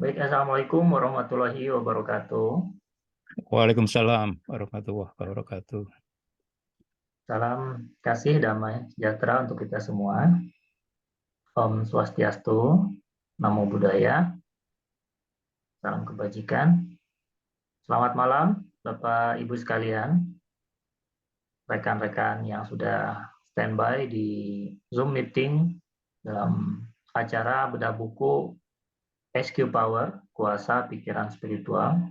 Baik, Assalamualaikum warahmatullahi wabarakatuh. Waalaikumsalam warahmatullahi wabarakatuh. Salam kasih, damai, sejahtera untuk kita semua. Om Swastiastu, Namo Buddhaya, salam kebajikan. Selamat malam, Bapak Ibu sekalian, rekan-rekan yang sudah standby di Zoom meeting dalam acara bedah buku SQ Power, Kuasa Pikiran Spiritual.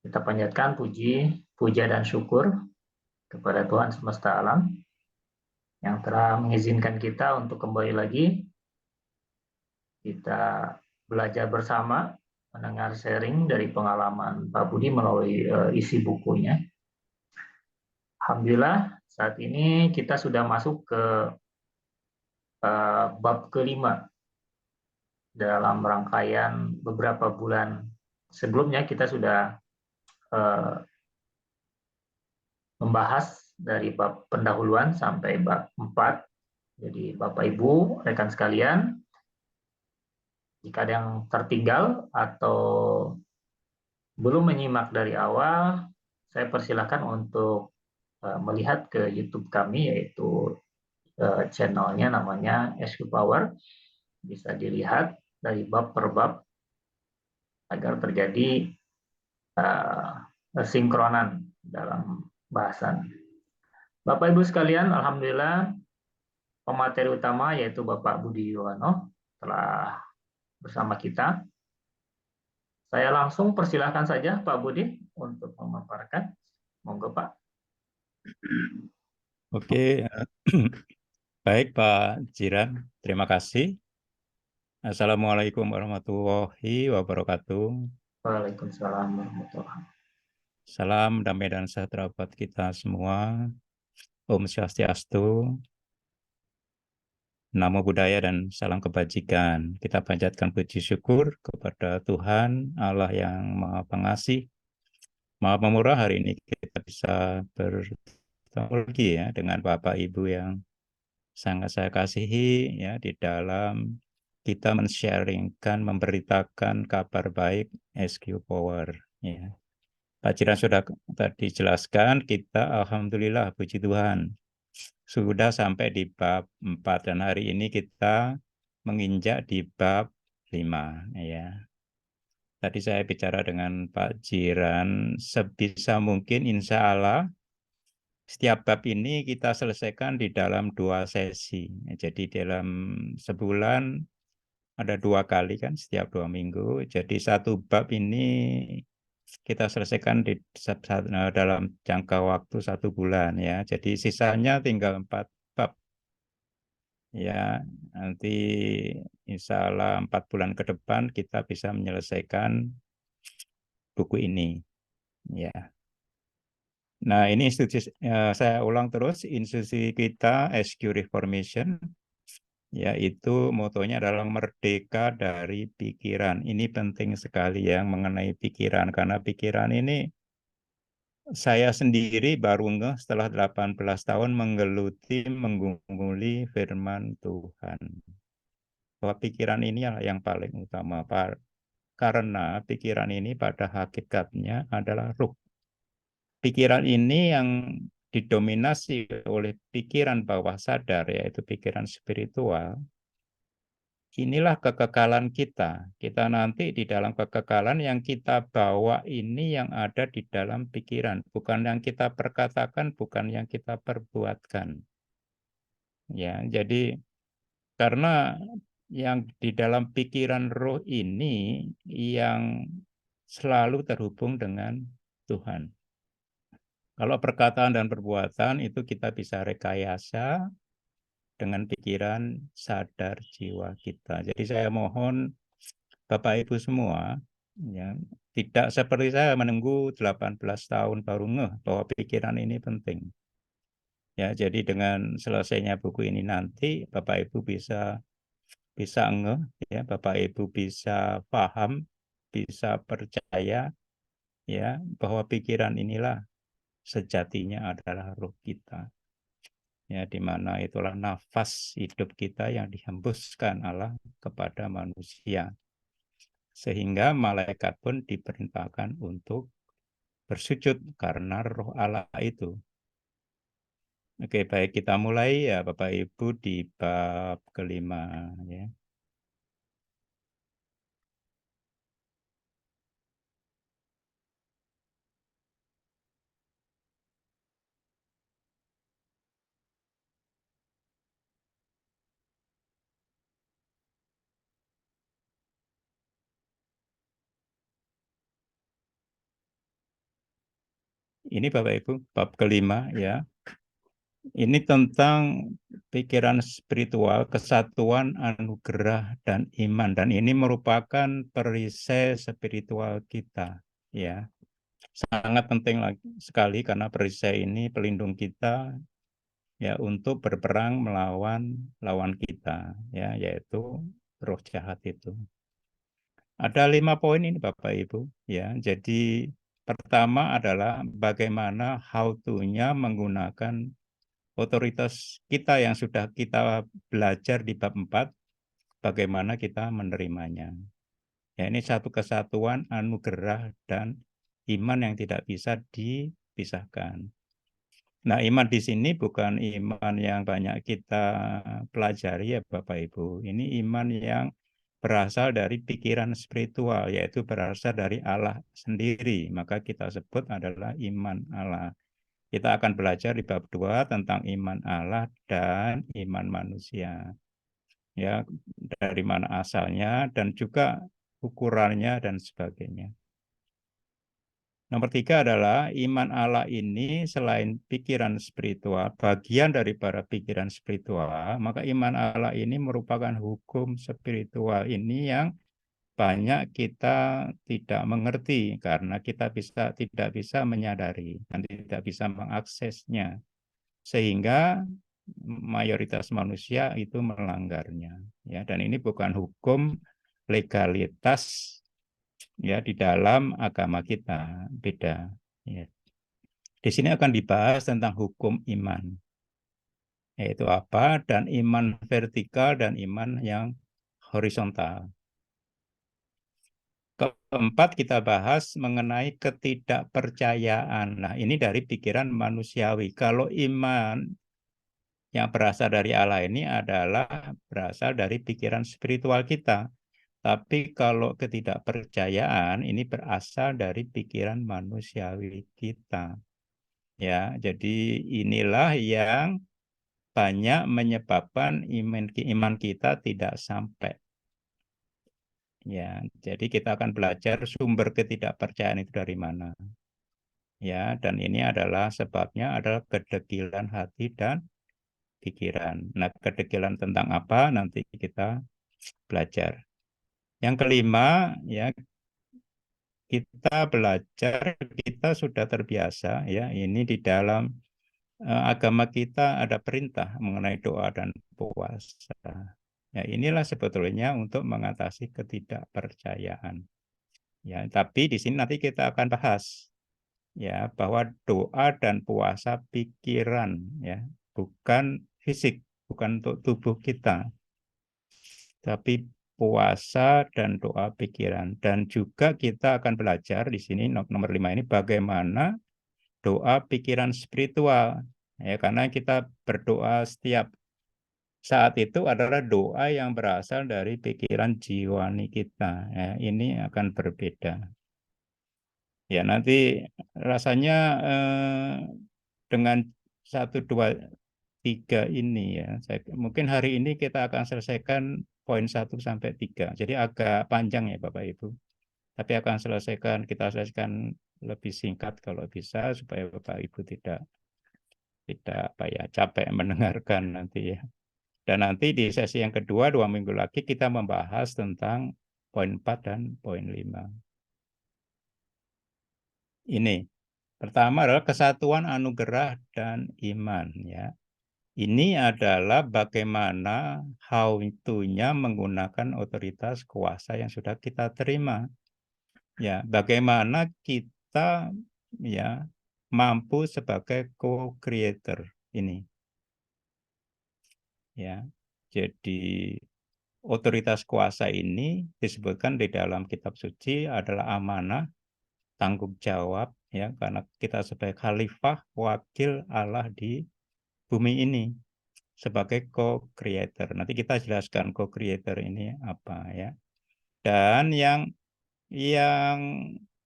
Kita panjatkan puji, puja dan syukur kepada Tuhan semesta alam yang telah mengizinkan kita untuk kembali lagi kita belajar bersama, mendengar sharing dari pengalaman Pak Budi melalui isi bukunya. Alhamdulillah saat ini kita sudah masuk ke bab kelima dalam rangkaian beberapa bulan sebelumnya. Kita sudah membahas dari bab pendahuluan sampai bab 4. Jadi Bapak Ibu, rekan sekalian, jika ada yang tertinggal atau belum menyimak dari awal, saya persilahkan untuk melihat ke YouTube kami, yaitu channelnya namanya SQ Power. Bisa dilihat dari bab per bab agar terjadi sinkronan dalam bahasan. Bapak Ibu sekalian, Alhamdulillah pemateri utama yaitu Bapak Budi Yuwono telah bersama kita. Saya langsung persilahkan saja Pak Budi untuk memaparkan. Monggo Pak. Oke, baik Pak Jiran, terima kasih. Assalamualaikum warahmatullahi wabarakatuh. Waalaikumsalam warahmatullahi wabarakatuh. Salam damai dan sejahtera buat kita semua. Om Swastiastu, Namo Buddhaya dan salam kebajikan. Kita panjatkan puji syukur kepada Tuhan Allah yang Maha Pengasih, Maha Pemurah. Hari ini kita bisa bertemu lagi ya dengan Bapak Ibu yang sangat saya kasihi ya di dalam kita men-sharingkan, memberitakan kabar baik SQ Power ya. Pak Jiran sudah tadi jelaskan, kita alhamdulillah puji Tuhan sudah sampai di bab 4 dan hari ini kita menginjak di bab 5 ya. Tadi saya bicara dengan Pak Jiran, sebisa mungkin insya Allah setiap bab ini kita selesaikan di dalam 2 sesi. Jadi dalam sebulan ada 2 kali kan, setiap 2 minggu. Jadi satu bab ini kita selesaikan dalam jangka waktu 1 bulan ya. Jadi sisanya tinggal 4 bab. Ya, nanti insya Allah 4 bulan ke depan kita bisa menyelesaikan buku ini. Ya. Nah, ini institusi, saya ulang terus, institusi kita SQ Reformation, yaitu motonya adalah merdeka dari pikiran. Ini penting sekali yang mengenai pikiran, karena pikiran ini saya sendiri baru setelah 18 tahun menggeluti, menggumuli firman Tuhan. Bahwa pikiran ini yang paling utama, karena pikiran ini pada hakikatnya adalah ruh. Pikiran ini yang didominasi oleh pikiran bawah sadar, yaitu pikiran spiritual. Inilah kekekalan kita. Kita nanti di dalam kekekalan yang kita bawa ini yang ada di dalam pikiran. Bukan yang kita perkatakan, bukan yang kita perbuatkan. Ya, jadi karena yang di dalam pikiran roh ini yang selalu terhubung dengan Tuhan. Kalau perkataan dan perbuatan itu kita bisa rekayasa dengan pikiran sadar jiwa kita. Jadi saya mohon Bapak Ibu semua, ya, tidak seperti saya menunggu 18 tahun baru ngeh bahwa pikiran ini penting. Ya, jadi dengan selesainya buku ini nanti Bapak Ibu bisa ngeh, ya, Bapak Ibu bisa paham, bisa percaya, ya, bahwa pikiran inilah sejatinya adalah roh kita. Ya, di mana itulah nafas hidup kita yang dihembuskan Allah kepada manusia. Sehingga malaikat pun diperintahkan untuk bersujud karena roh Allah itu. Oke, baik, kita mulai ya Bapak Ibu di bab kelima ya. Ini Bapak Ibu, bab kelima ya. Ini tentang pikiran spiritual, kesatuan, anugerah, dan iman. Dan ini merupakan perisai spiritual kita ya. Sangat penting sekali karena perisai ini pelindung kita ya untuk berperang melawan lawan kita ya, yaitu roh jahat itu. Ada 5 poin ini Bapak Ibu ya. Jadi pertama adalah bagaimana how to-nya menggunakan otoritas kita yang sudah kita belajar di bab 4, bagaimana kita menerimanya. Ya, ini satu kesatuan anugerah dan iman yang tidak bisa dipisahkan. Nah, iman di sini bukan iman yang banyak kita pelajari ya Bapak Ibu. Ini iman yang berasal dari pikiran spiritual, yaitu berasal dari Allah sendiri. Maka kita sebut adalah iman Allah. Kita akan belajar di bab 2 tentang iman Allah dan iman manusia. Ya, dari mana asalnya dan juga ukurannya dan sebagainya. Nomor 3 adalah iman Allah ini selain pikiran spiritual, bagian daripada pikiran spiritual, maka iman Allah ini merupakan hukum spiritual ini yang banyak kita tidak mengerti karena kita tidak bisa menyadari dan tidak bisa mengaksesnya. Sehingga mayoritas manusia itu melanggarnya. Ya, dan ini bukan hukum legalitas ya di dalam agama kita, beda ya. Di sini akan dibahas tentang hukum iman, yaitu apa, dan iman vertikal dan iman yang horizontal. Keempat, kita bahas mengenai ketidakpercayaan. Nah, ini dari pikiran manusiawi. Kalau iman yang berasal dari Allah ini adalah berasal dari pikiran spiritual kita. Tapi kalau ketidakpercayaan ini berasal dari pikiran manusiawi kita. Ya, jadi inilah yang banyak menyebabkan iman kita tidak sampai. Ya, jadi kita akan belajar sumber ketidakpercayaan itu dari mana. Ya, dan ini adalah sebabnya adalah kedegilan hati dan pikiran. Nah, kedegilan tentang apa nanti kita belajar. Yang kelima, ya kita belajar, kita sudah terbiasa ya, ini di dalam agama kita ada perintah mengenai doa dan puasa. Ya, inilah sebetulnya untuk mengatasi ketidakpercayaan. Ya, tapi di sini nanti kita akan bahas ya bahwa doa dan puasa pikiran ya, bukan fisik, bukan untuk tubuh kita, tapi puasa dan doa pikiran. Dan juga kita akan belajar di sini nomor 5 ini bagaimana doa pikiran spiritual. Ya, karena kita berdoa setiap saat itu adalah doa yang berasal dari pikiran jiwani kita. Ya, ini akan berbeda. Ya, nanti rasanya dengan 1, 2, 3 ini ya. Mungkin hari ini kita akan selesaikan poin 1 sampai 3. Jadi agak panjang ya Bapak Ibu. Tapi kita selesaikan lebih singkat kalau bisa supaya Bapak Ibu tidak capek mendengarkan nanti ya. Dan nanti di sesi yang kedua 2 minggu lagi kita membahas tentang poin 4 dan poin 5. Ini pertama adalah kesatuan anugerah dan iman ya. Ini adalah bagaimana how to-nya menggunakan otoritas kuasa yang sudah kita terima. Ya, bagaimana kita ya mampu sebagai co-creator ini. Ya. Jadi otoritas kuasa ini disebutkan di dalam kitab suci adalah amanah, tanggung jawab, ya, karena kita sebagai khalifah, wakil Allah di bumi ini sebagai co-creator. Nanti kita jelaskan co-creator ini apa, ya. Dan yang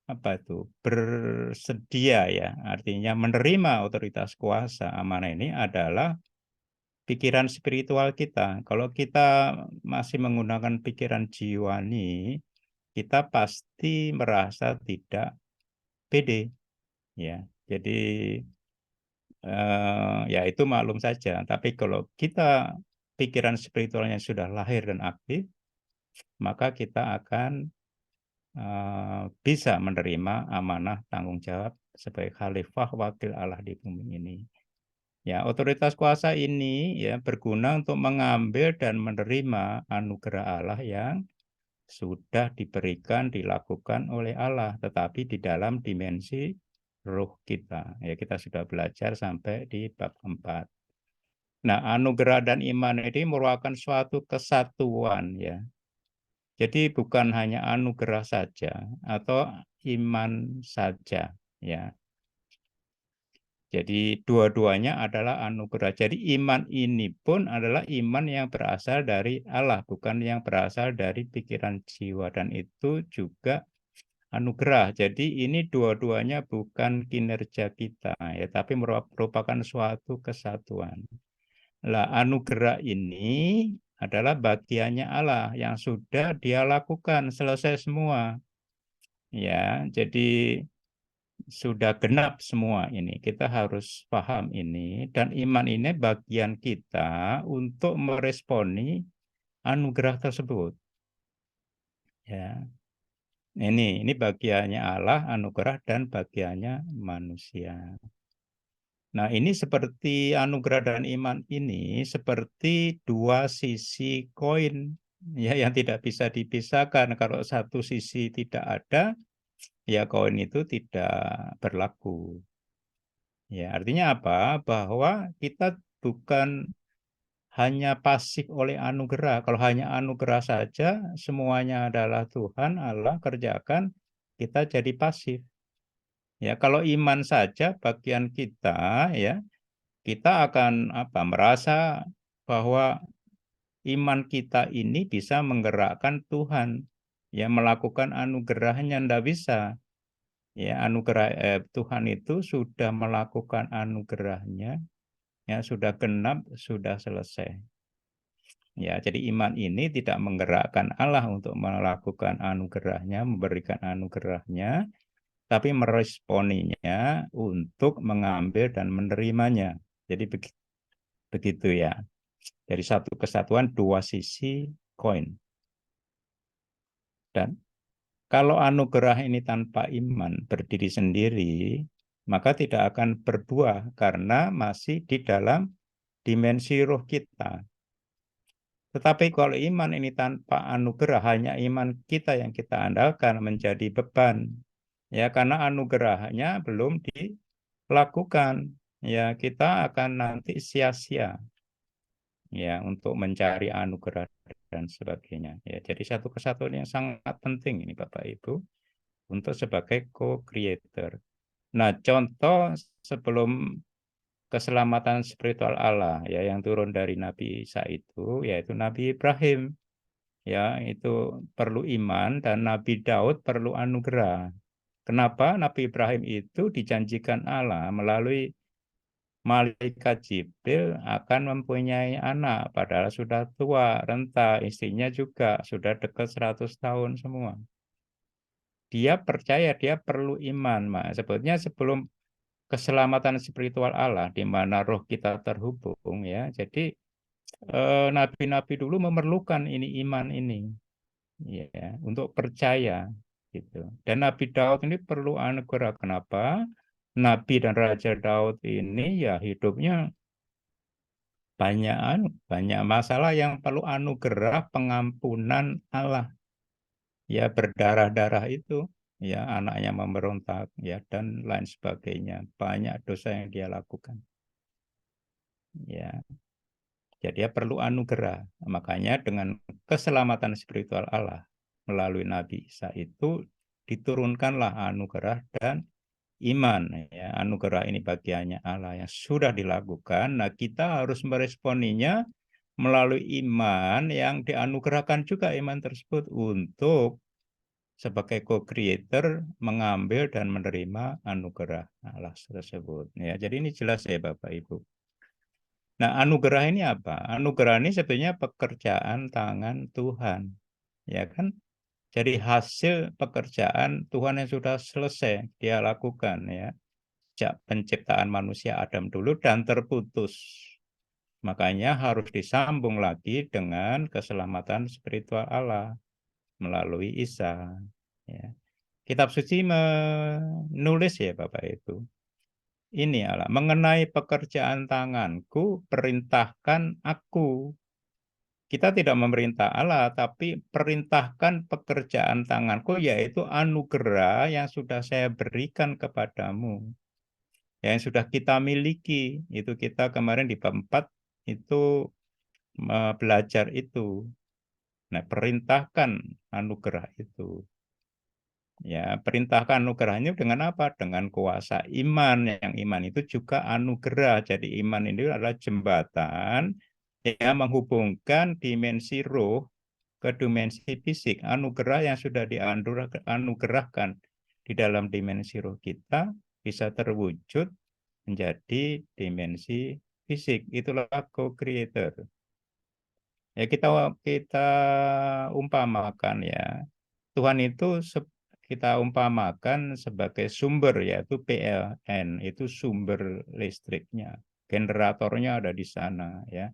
apa itu bersedia, ya, artinya menerima otoritas kuasa amanah ini adalah pikiran spiritual kita. Kalau kita masih menggunakan pikiran jiwani, kita pasti merasa tidak pede, ya. Jadi ya itu maklum saja. Tapi kalau kita pikiran spiritualnya sudah lahir dan aktif, maka kita akan bisa menerima amanah tanggung jawab sebagai khalifah wakil Allah di bumi ini. Ya, otoritas kuasa ini ya berguna untuk mengambil dan menerima anugerah Allah yang sudah diberikan, dilakukan oleh Allah, tetapi di dalam dimensi roh kita. Ya, kita sudah belajar sampai di bab 4. Nah, anugerah dan iman ini merupakan suatu kesatuan, ya. Jadi bukan hanya anugerah saja atau iman saja, ya. Jadi dua-duanya adalah anugerah. Jadi iman ini pun adalah iman yang berasal dari Allah, bukan yang berasal dari pikiran jiwa. Dan itu juga anugerah. Jadi ini dua-duanya bukan kinerja kita, ya, tapi merupakan suatu kesatuan. Lah, anugerah ini adalah bagiannya Allah yang sudah Dia lakukan selesai semua. Ya, jadi sudah genap semua ini. Kita harus paham ini dan iman ini bagian kita untuk meresponi anugerah tersebut. Ya. Ini bagiannya Allah, anugerah, dan bagiannya manusia. Nah, ini seperti anugerah dan iman ini seperti dua sisi koin, ya, yang tidak bisa dipisahkan. Kalau satu sisi tidak ada, ya koin itu tidak berlaku. Ya, artinya apa? Bahwa kita bukan hanya pasif oleh anugerah. Kalau hanya anugerah saja, semuanya adalah Tuhan Allah kerjakan, kita jadi pasif. Ya, kalau iman saja bagian kita, ya, kita akan apa? Merasa bahwa iman kita ini bisa menggerakkan Tuhan, ya, melakukan anugerahnya ndak bisa. Ya, anugerah Tuhan itu sudah melakukan anugerahnya, ya, sudah genap, sudah selesai. Ya, jadi iman ini tidak menggerakkan Allah untuk melakukan anugerahnya, memberikan anugerahnya, tapi meresponinya untuk mengambil dan menerimanya. Jadi begitu, ya. Dari satu kesatuan dua sisi koin. Dan kalau anugerah ini tanpa iman berdiri sendiri, maka tidak akan berbuah karena masih di dalam dimensi roh kita. Tetapi kalau iman ini tanpa anugerah, hanya iman kita yang kita andalkan menjadi beban. Ya, karena anugerahnya belum dilakukan. Ya, kita akan nanti sia-sia, ya, untuk mencari anugerah dan sebagainya. Ya, jadi satu kesatuan yang sangat penting ini Bapak Ibu untuk sebagai co-creator. Nah, contoh sebelum keselamatan spiritual Allah, ya, yang turun dari Nabi Isa itu yaitu Nabi Ibrahim, ya, itu perlu iman, dan Nabi Daud perlu anugerah. Kenapa? Nabi Ibrahim itu dijanjikan Allah melalui malaikat Jibril akan mempunyai anak, padahal sudah tua, renta, istrinya juga sudah dekat 100 tahun semua. Dia percaya, dia perlu iman. Sebetulnya sebelum keselamatan spiritual Allah, di mana roh kita terhubung, ya. Jadi nabi-nabi dulu memerlukan ini iman ini, ya, untuk percaya gitu. Dan Nabi Daud ini perlu anugerah. Kenapa? Nabi dan Raja Daud ini ya hidupnya banyak masalah yang perlu anugerah pengampunan Allah. Ya, berdarah-darah itu, ya, anaknya memberontak, ya, dan lain sebagainya. Banyak dosa yang dia lakukan. Ya. Jadi dia perlu anugerah. Makanya dengan keselamatan spiritual Allah melalui Nabi Isa itu diturunkanlah anugerah dan iman. Ya, anugerah ini bagiannya Allah yang sudah dilakukan. Nah, kita harus meresponinya melalui iman yang dianugerahkan juga iman tersebut untuk sebagai co-creator mengambil dan menerima anugerah Allah tersebut. Ya, jadi ini jelas ya Bapak Ibu. Nah, anugerah ini apa? Anugerah ini sebetulnya pekerjaan tangan Tuhan. Ya kan? Jadi hasil pekerjaan Tuhan yang sudah selesai dia lakukan ya. Sejak penciptaan manusia Adam dulu dan terputus. Makanya harus disambung lagi dengan keselamatan spiritual Allah melalui Isa. Ya. Kitab suci menulis ya Bapak Ibu. Ini Allah, mengenai pekerjaan tanganku, perintahkan aku. Kita tidak memerintah Allah, tapi perintahkan pekerjaan tanganku, yaitu anugerah yang sudah saya berikan kepadamu. Yang sudah kita miliki. Itu kita kemarin di bab 4 itu belajar itu. Nah, perintahkan anugerah itu. Ya, perintahkan anugerahnya dengan apa? Dengan kuasa iman. Yang iman itu juga anugerah. Jadi iman ini adalah jembatan yang menghubungkan dimensi roh ke dimensi fisik. Anugerah yang sudah dianugerahkan di dalam dimensi roh kita bisa terwujud menjadi dimensi fisik. Itulah co-creator. Ya, kita umpamakan ya. Tuhan itu kita umpamakan sebagai sumber, yaitu PLN, itu sumber listriknya. Generatornya ada di sana ya.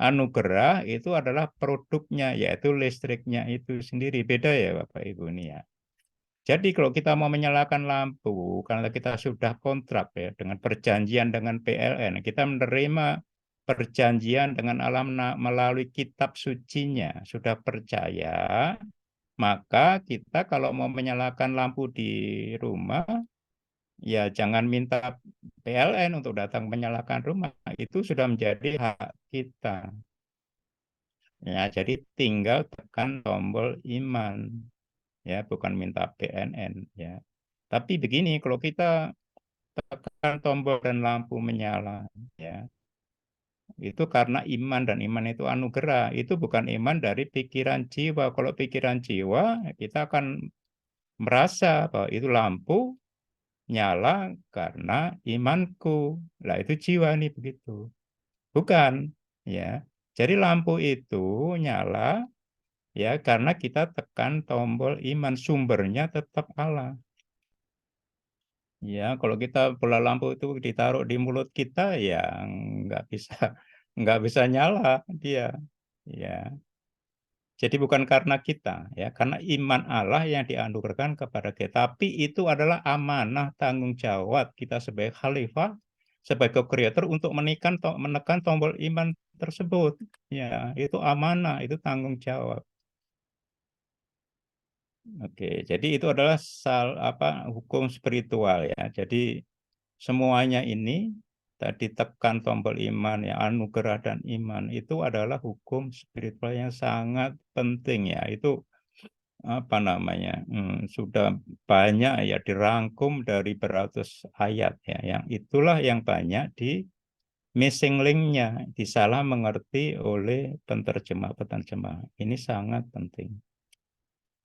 Anugerah itu adalah produknya, yaitu listriknya itu sendiri. Beda ya Bapak Ibu ini ya. Jadi kalau kita mau menyalakan lampu, karena kita sudah kontrak ya dengan perjanjian dengan PLN, kita menerima perjanjian dengan alam melalui kitab sucinya, sudah percaya, maka kita kalau mau menyalakan lampu di rumah, ya jangan minta PLN untuk datang menyalakan rumah, itu sudah menjadi hak kita. Ya, jadi tinggal tekan tombol iman, ya bukan minta PNN ya. Tapi begini, kalau kita tekan tombol dan lampu menyala, ya itu karena iman, dan iman itu anugerah. Itu bukan iman dari pikiran jiwa. Kalau pikiran jiwa, kita akan merasa bahwa itu lampu nyala karena imanku. Lah itu jiwa nih begitu. Bukan, ya. Jadi lampu itu nyala ya karena kita tekan tombol iman, sumbernya tetap Allah. Ya, kalau kita bola lampu itu ditaruh di mulut kita, ya nggak bisa nggak bisa nyala dia. Ya, jadi bukan karena kita, ya, karena iman Allah yang dianugerahkan kepada kita. Tapi itu adalah amanah tanggung jawab kita sebagai khalifah, sebagai kreator untuk menekan tombol iman tersebut. Ya, itu amanah, itu tanggung jawab. Oke, jadi itu adalah hukum spiritual ya. Jadi semuanya ini tadi tekan tombol iman ya, anugerah dan iman itu adalah hukum spiritual yang sangat penting ya. Itu apa namanya? Sudah banyak ya dirangkum dari beratus ayat ya. Yang itulah yang banyak di missing link-nya, disalah mengerti oleh penerjemah-penerjemah. Ini sangat penting.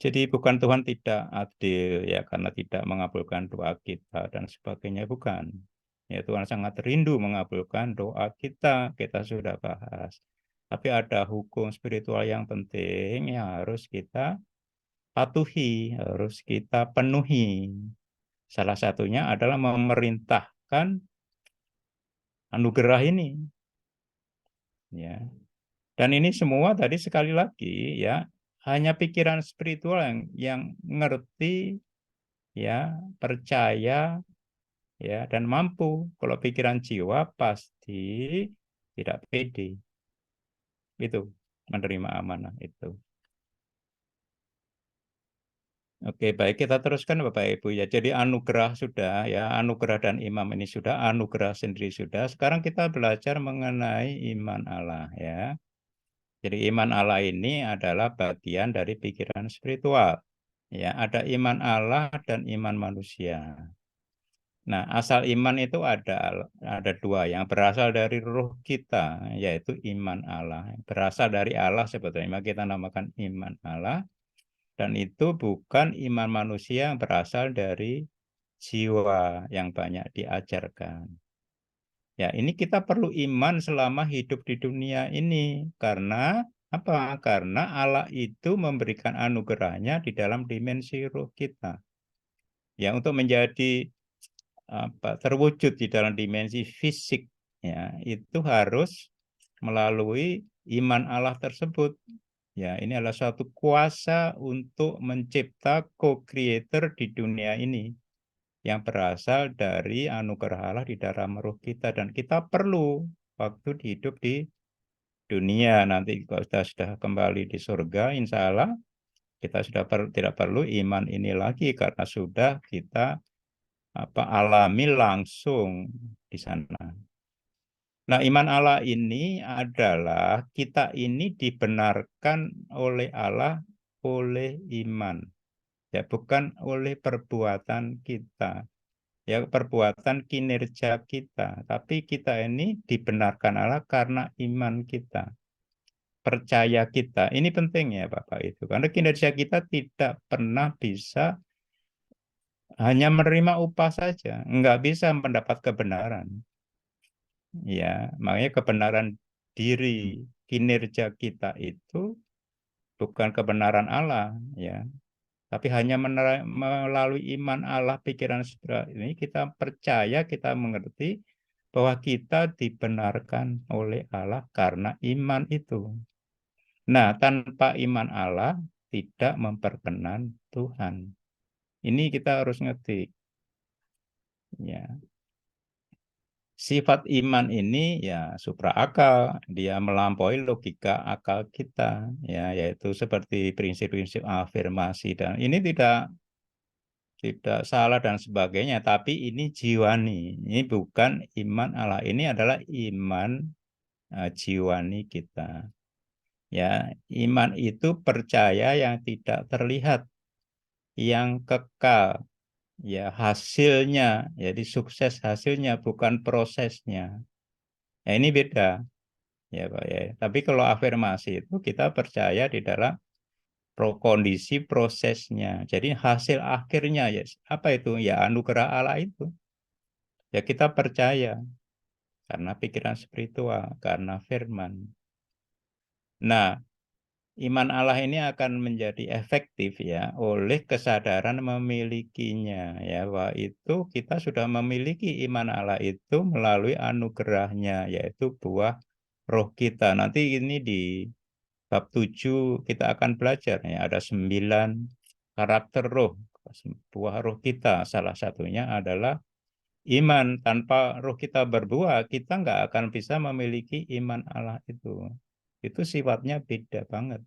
Jadi bukan Tuhan tidak adil ya karena tidak mengabulkan doa kita dan sebagainya, bukan. Ya Tuhan sangat rindu mengabulkan doa kita, kita sudah bahas. Tapi ada hukum spiritual yang penting yang harus kita patuhi, harus kita penuhi. Salah satunya adalah memerintahkan anugerah ini. Ya. Dan ini semua tadi sekali lagi ya hanya pikiran spiritual yang ngerti ya, percaya ya dan mampu. Kalau pikiran jiwa pasti tidak pede. Itu menerima amanah itu. Oke, baik kita teruskan Bapak Ibu ya. Jadi anugerah sudah ya, anugerah dan imam ini sudah, anugerah sendiri sudah. Sekarang kita belajar mengenai iman Allah ya. Jadi iman Allah ini adalah bagian dari pikiran spiritual. Ya, ada iman Allah dan iman manusia. Nah, asal iman itu ada dua, yang berasal dari ruh kita, yaitu iman Allah. Berasal dari Allah sebetulnya kita namakan iman Allah, dan itu bukan iman manusia yang berasal dari jiwa yang banyak diajarkan. Ya, ini kita perlu iman selama hidup di dunia ini. Karena apa? Karena Allah itu memberikan anugerahnya di dalam dimensi ruh kita. Ya, untuk menjadi terwujud di dalam dimensi fisik, ya, itu harus melalui iman Allah tersebut. Ya, ini adalah suatu kuasa untuk mencipta co-creator di dunia ini yang berasal dari anugerah Allah di dalam roh kita, dan kita perlu waktu hidup di dunia. Nanti kalau kita sudah kembali di surga, insya Allah kita sudah tidak perlu iman ini lagi karena sudah kita alami langsung di sana. Nah, iman Allah ini adalah kita ini dibenarkan oleh Allah oleh iman, ya, bukan oleh perbuatan kita, ya, perbuatan kinerja kita, tapi kita ini dibenarkan Allah karena iman kita, percaya kita. Ini penting ya Bapak itu, karena kinerja kita tidak pernah bisa hanya menerima upah saja, nggak bisa mendapat kebenaran. Ya, makanya kebenaran diri kinerja kita itu bukan kebenaran Allah, ya, tapi hanya melalui iman Allah, pikiran saudara ini kita percaya, kita mengerti bahwa kita dibenarkan oleh Allah karena iman itu. Nah, tanpa iman Allah tidak memperkenan Tuhan. Ini kita harus ngerti. Ya, sifat iman ini ya supra akal, dia melampaui logika akal kita, ya, yaitu seperti prinsip-prinsip afirmasi, dan ini tidak salah dan sebagainya, tapi ini jiwani. Ini bukan iman Allah, ini adalah iman jiwani kita. Ya, iman itu percaya yang tidak terlihat, yang kekal, ya, hasilnya, jadi sukses hasilnya bukan prosesnya. Ya, ini beda. Ya Pak ya. Tapi kalau afirmasi itu kita percaya di dalam kondisi prosesnya. Jadi hasil akhirnya ya apa itu? Ya anugerah Allah itu. Ya kita percaya karena pikiran spiritual, karena firman. Nah, iman Allah ini akan menjadi efektif ya oleh kesadaran memilikinya, ya, bahwa itu kita sudah memiliki iman Allah itu melalui anugerahnya, yaitu buah roh kita. Nanti ini di bab 7 kita akan belajar ya, ada 9 karakter roh, buah roh kita. Salah satunya adalah iman. Tanpa roh kita berbuah, kita nggak akan bisa memiliki iman Allah itu. Itu sifatnya beda banget.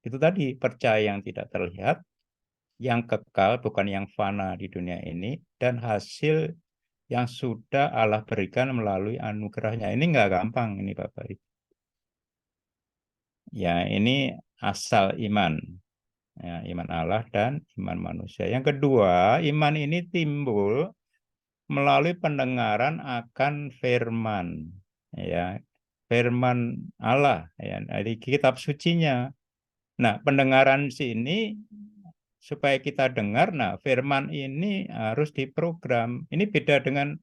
Itu tadi percaya yang tidak terlihat, yang kekal, bukan yang fana di dunia ini, dan hasil yang sudah Allah berikan melalui anugerahnya. Ini nggak gampang ini Bapak. Ya, ini asal iman. Ya, iman Allah dan iman manusia. Yang kedua, iman ini timbul melalui pendengaran akan firman. Ya, firman Allah ya, dari kitab sucinya. Nah, pendengaran sini supaya kita dengar, nah firman ini harus diprogram. Ini beda dengan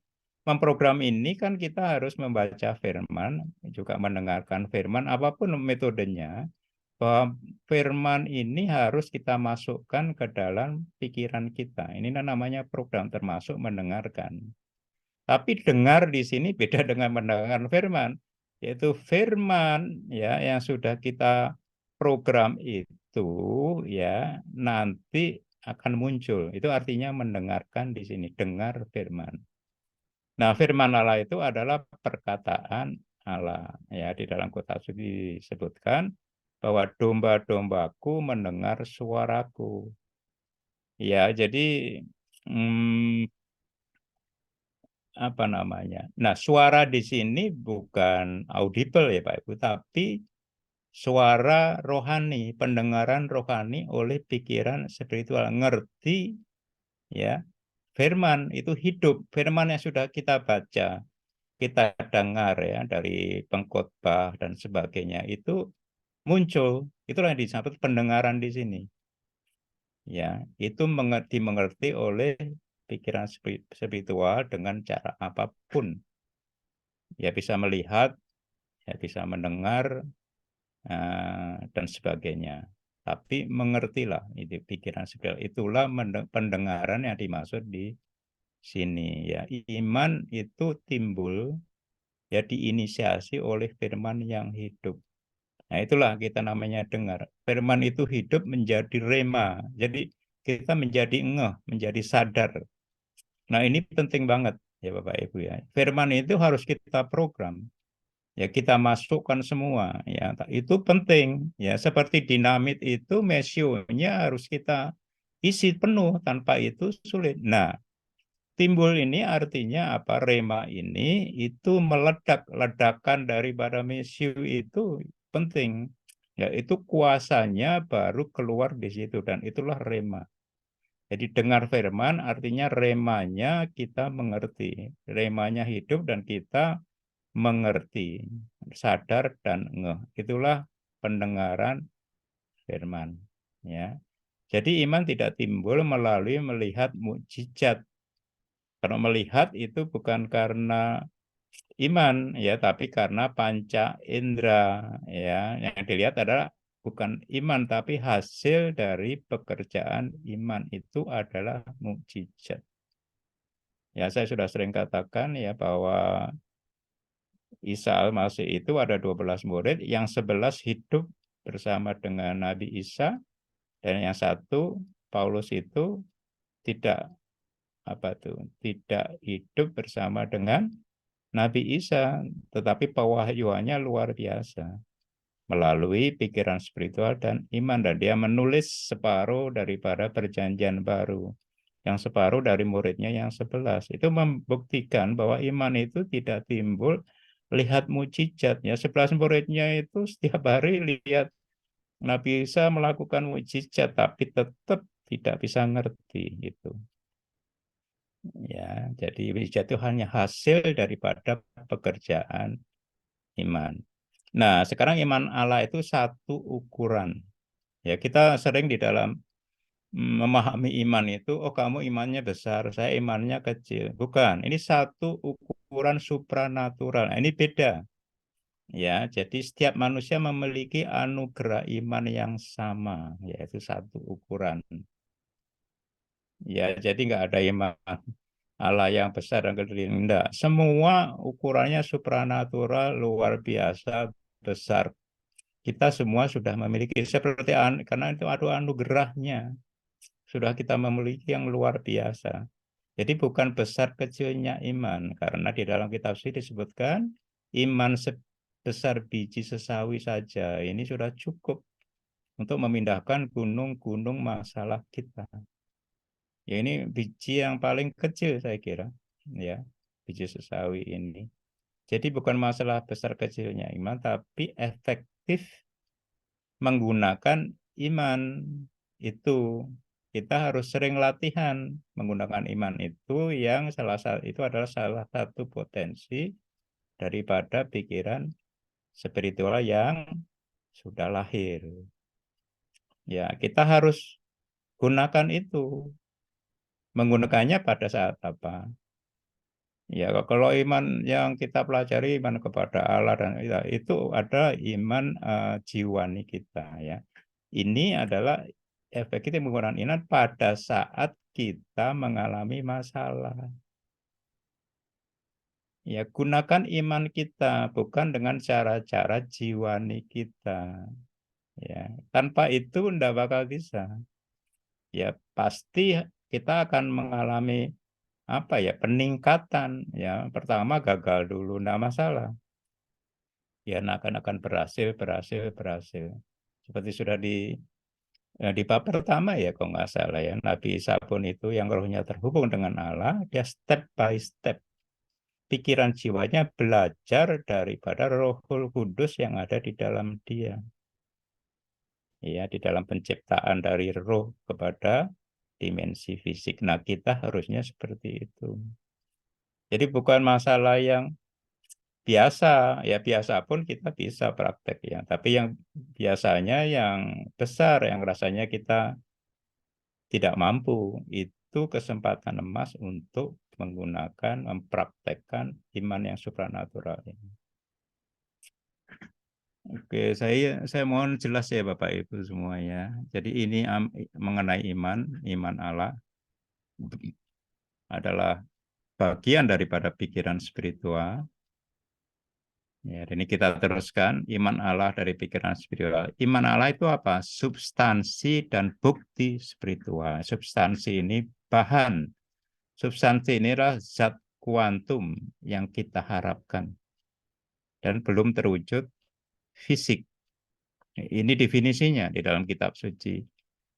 memprogram, ini kan kita harus membaca firman, juga mendengarkan firman, apapun metodenya, bahwa firman ini harus kita masukkan ke dalam pikiran kita. Ini namanya program, termasuk mendengarkan. Tapi dengar di sini beda dengan mendengarkan firman, yaitu firman ya yang sudah kita program itu ya nanti akan muncul. Itu artinya mendengarkan di sini, dengar firman. Nah, firman Allah itu adalah perkataan Allah. Ya, di dalam kitab suci disebutkan bahwa domba-dombaku mendengar suaraku. Ya, jadi hmm, apa namanya? Nah, suara di sini bukan audible ya Pak Ibu, tapi suara rohani, pendengaran rohani oleh pikiran spiritual. Ngerti ya, firman itu hidup, firman yang sudah kita baca, kita dengar ya dari pengkhotbah dan sebagainya itu muncul. Itulah yang disebut pendengaran di sini. Ya, itu dimengerti oleh pikiran spiritual dengan cara apapun. Ya bisa melihat, ya bisa mendengar, dan sebagainya. Tapi mengertilah itu pikiran spiritual. Itulah pendengaran yang dimaksud di sini. Ya, iman itu timbul ya diinisiasi oleh firman yang hidup. Nah, itulah kita namanya dengar. Firman itu hidup menjadi rema. Jadi kita menjadi ngeh, menjadi sadar. Nah, ini penting banget ya Bapak Ibu ya. Firman itu harus kita program. Ya kita masukkan semua ya. Itu penting ya. Seperti dinamit itu mesionya harus kita isi penuh, tanpa itu sulit. Nah, timbul ini artinya apa? Rema ini itu meledak, ledakan daripada mesio itu penting. Ya, itu kuasanya baru keluar di situ dan itulah rema. Jadi dengar firman artinya remanya kita mengerti. Remanya hidup dan kita mengerti, sadar dan ngeh. Itulah pendengaran firman. Ya. Jadi iman tidak timbul melalui melihat mukjizat. Kalau melihat itu bukan karena iman ya, tapi karena panca indera ya. Yang dilihat adalah bukan iman tapi hasil dari pekerjaan iman itu adalah mukjizat. Ya, saya sudah sering katakan ya bahwa Isa Al-Masih itu ada 12 murid, yang 11 hidup bersama dengan Nabi Isa dan yang satu Paulus itu tidak tidak hidup bersama dengan Nabi Isa, tetapi pewahyuannya luar biasa melalui pikiran spiritual dan iman, dan dia menulis separuh daripada perjanjian baru, yang separuh dari muridnya yang 11. Itu membuktikan bahwa iman itu tidak timbul lihat mujizat ya. 11 muridnya itu setiap hari lihat Nabi Isa melakukan mujizat tapi tetap tidak bisa ngerti gitu. Ya, jadi mujizat itu hanya hasil daripada pekerjaan iman. Nah, sekarang iman Allah itu satu ukuran. Ya, kita sering di dalam memahami iman itu, oh kamu imannya besar, saya imannya kecil. Bukan, ini satu ukuran supranatural. Nah, ini beda. Ya, jadi setiap manusia memiliki anugerah iman yang sama, yaitu satu ukuran. Ya, jadi nggak ada iman Allah yang besar dan kecil. Enggak. Semua ukurannya supranatural, luar biasa, besar. Kita semua sudah memiliki seperti karena itu ada anugerahnya. Sudah kita memiliki yang luar biasa. Jadi bukan besar kecilnya iman, karena di dalam kitab suci disebutkan iman sebesar biji sesawi saja ini sudah cukup untuk memindahkan gunung-gunung masalah kita. Ya ini biji yang paling kecil saya kira, ya biji sesawi ini. Jadi bukan masalah besar kecilnya iman, tapi efektif menggunakan iman itu. Kita harus sering latihan menggunakan iman itu, yang itu adalah salah satu potensi daripada pikiran spiritual yang sudah lahir. Ya, kita harus gunakan itu. Menggunakannya pada saat apa? Ya, kalau iman yang kita pelajari iman kepada Allah dan itu ada iman jiwani kita ya. Ini adalah efek kita menggunakan iman pada saat kita mengalami masalah. Ya, gunakan iman kita bukan dengan cara-cara jiwani kita. Ya, tanpa itu tidak bakal bisa. Ya, pasti kita akan mengalami peningkatan. Ya, pertama gagal dulu, tidak masalah. Ya, akan berhasil. Seperti sudah di bab pertama ya, kalau nggak salah ya, Nabi Isa pun itu yang rohnya terhubung dengan Allah, dia step by step. Pikiran jiwanya belajar daripada Roh Kudus yang ada di dalam dia. ya di dalam penciptaan dari roh kepada dimensi fisik. Nah, kita harusnya seperti itu. Jadi bukan masalah yang biasa, ya biasa pun kita bisa praktek ya. Tapi yang biasanya yang besar, yang rasanya kita tidak mampu, itu kesempatan emas untuk menggunakan, mempraktekkan iman yang supranatural ini. Oke, saya mohon jelas ya Bapak Ibu semua ya. Jadi ini mengenai iman Allah adalah bagian daripada pikiran spiritual. Ya, dan ini kita teruskan iman Allah dari pikiran spiritual. Iman Allah itu apa? Substansi dan bukti spiritual. Substansi ini bahan. Substansi ini adalah zat kuantum yang kita harapkan dan belum terwujud fisik. Ini definisinya di dalam kitab suci.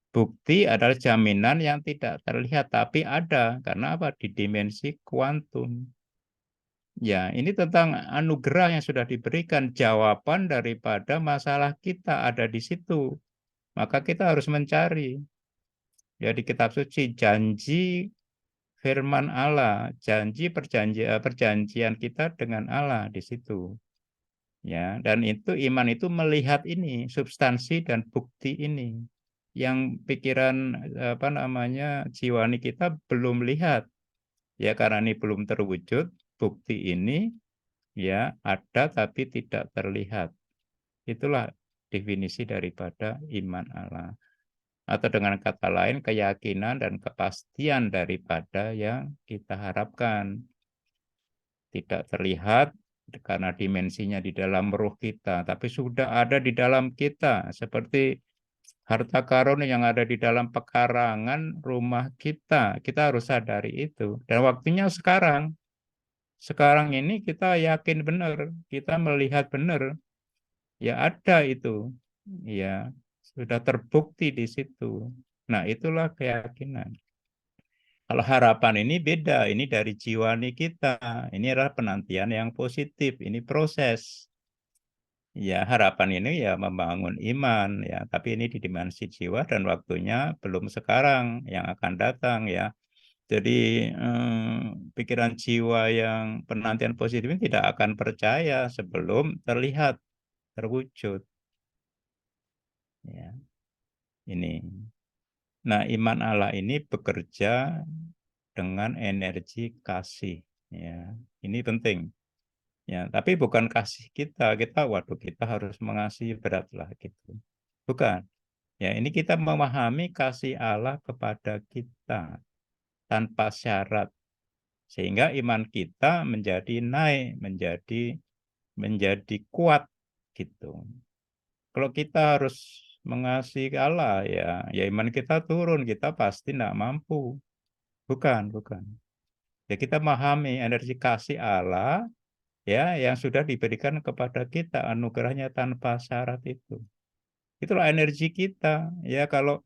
Bukti adalah jaminan yang tidak terlihat tapi ada. Karena apa? Di dimensi kuantum. Ya, ini tentang anugerah yang sudah diberikan, jawaban daripada masalah kita ada di situ. Maka kita harus mencari. Ya, di kitab suci, janji firman Allah, janji perjanjian kita dengan Allah di situ. Ya, dan itu iman itu melihat ini, substansi dan bukti ini. Yang pikiran apa namanya jiwani kita belum lihat. Ya, karena ini belum terwujud, bukti ini ya ada tapi tidak terlihat. Itulah definisi daripada iman Allah. Atau dengan kata lain, keyakinan dan kepastian daripada yang kita harapkan. Tidak terlihat karena dimensinya di dalam roh kita, tapi sudah ada di dalam kita. Seperti harta karun yang ada di dalam pekarangan rumah kita. Kita harus sadari itu. Dan waktunya sekarang. Sekarang ini kita yakin benar, kita melihat benar, ya ada itu, ya sudah terbukti di situ. Nah, itulah keyakinan. Kalau harapan ini beda, ini dari jiwani kita. Ini adalah penantian yang positif, ini proses. Ya, harapan ini ya membangun iman ya, tapi ini di dimensi jiwa dan waktunya belum sekarang, yang akan datang ya. Jadi pikiran jiwa yang penantian positif ini tidak akan percaya sebelum terlihat, terwujud. Ya, ini. Nah, iman Allah ini bekerja dengan energi kasih. Ya, ini penting. Ya, tapi bukan kasih kita. Kita, waduh, kita harus mengasihi beratlah gitu. Bukan. Ya, ini kita memahami kasih Allah kepada kita tanpa syarat. Sehingga iman kita menjadi naik, menjadi kuat gitu. Kalau kita harus mengasihi Allah ya iman kita turun, kita pasti tidak mampu. Bukan. Ya kita memahami energi kasih Allah ya yang sudah diberikan kepada kita, anugerahnya tanpa syarat itu. Itulah energi kita. Ya kalau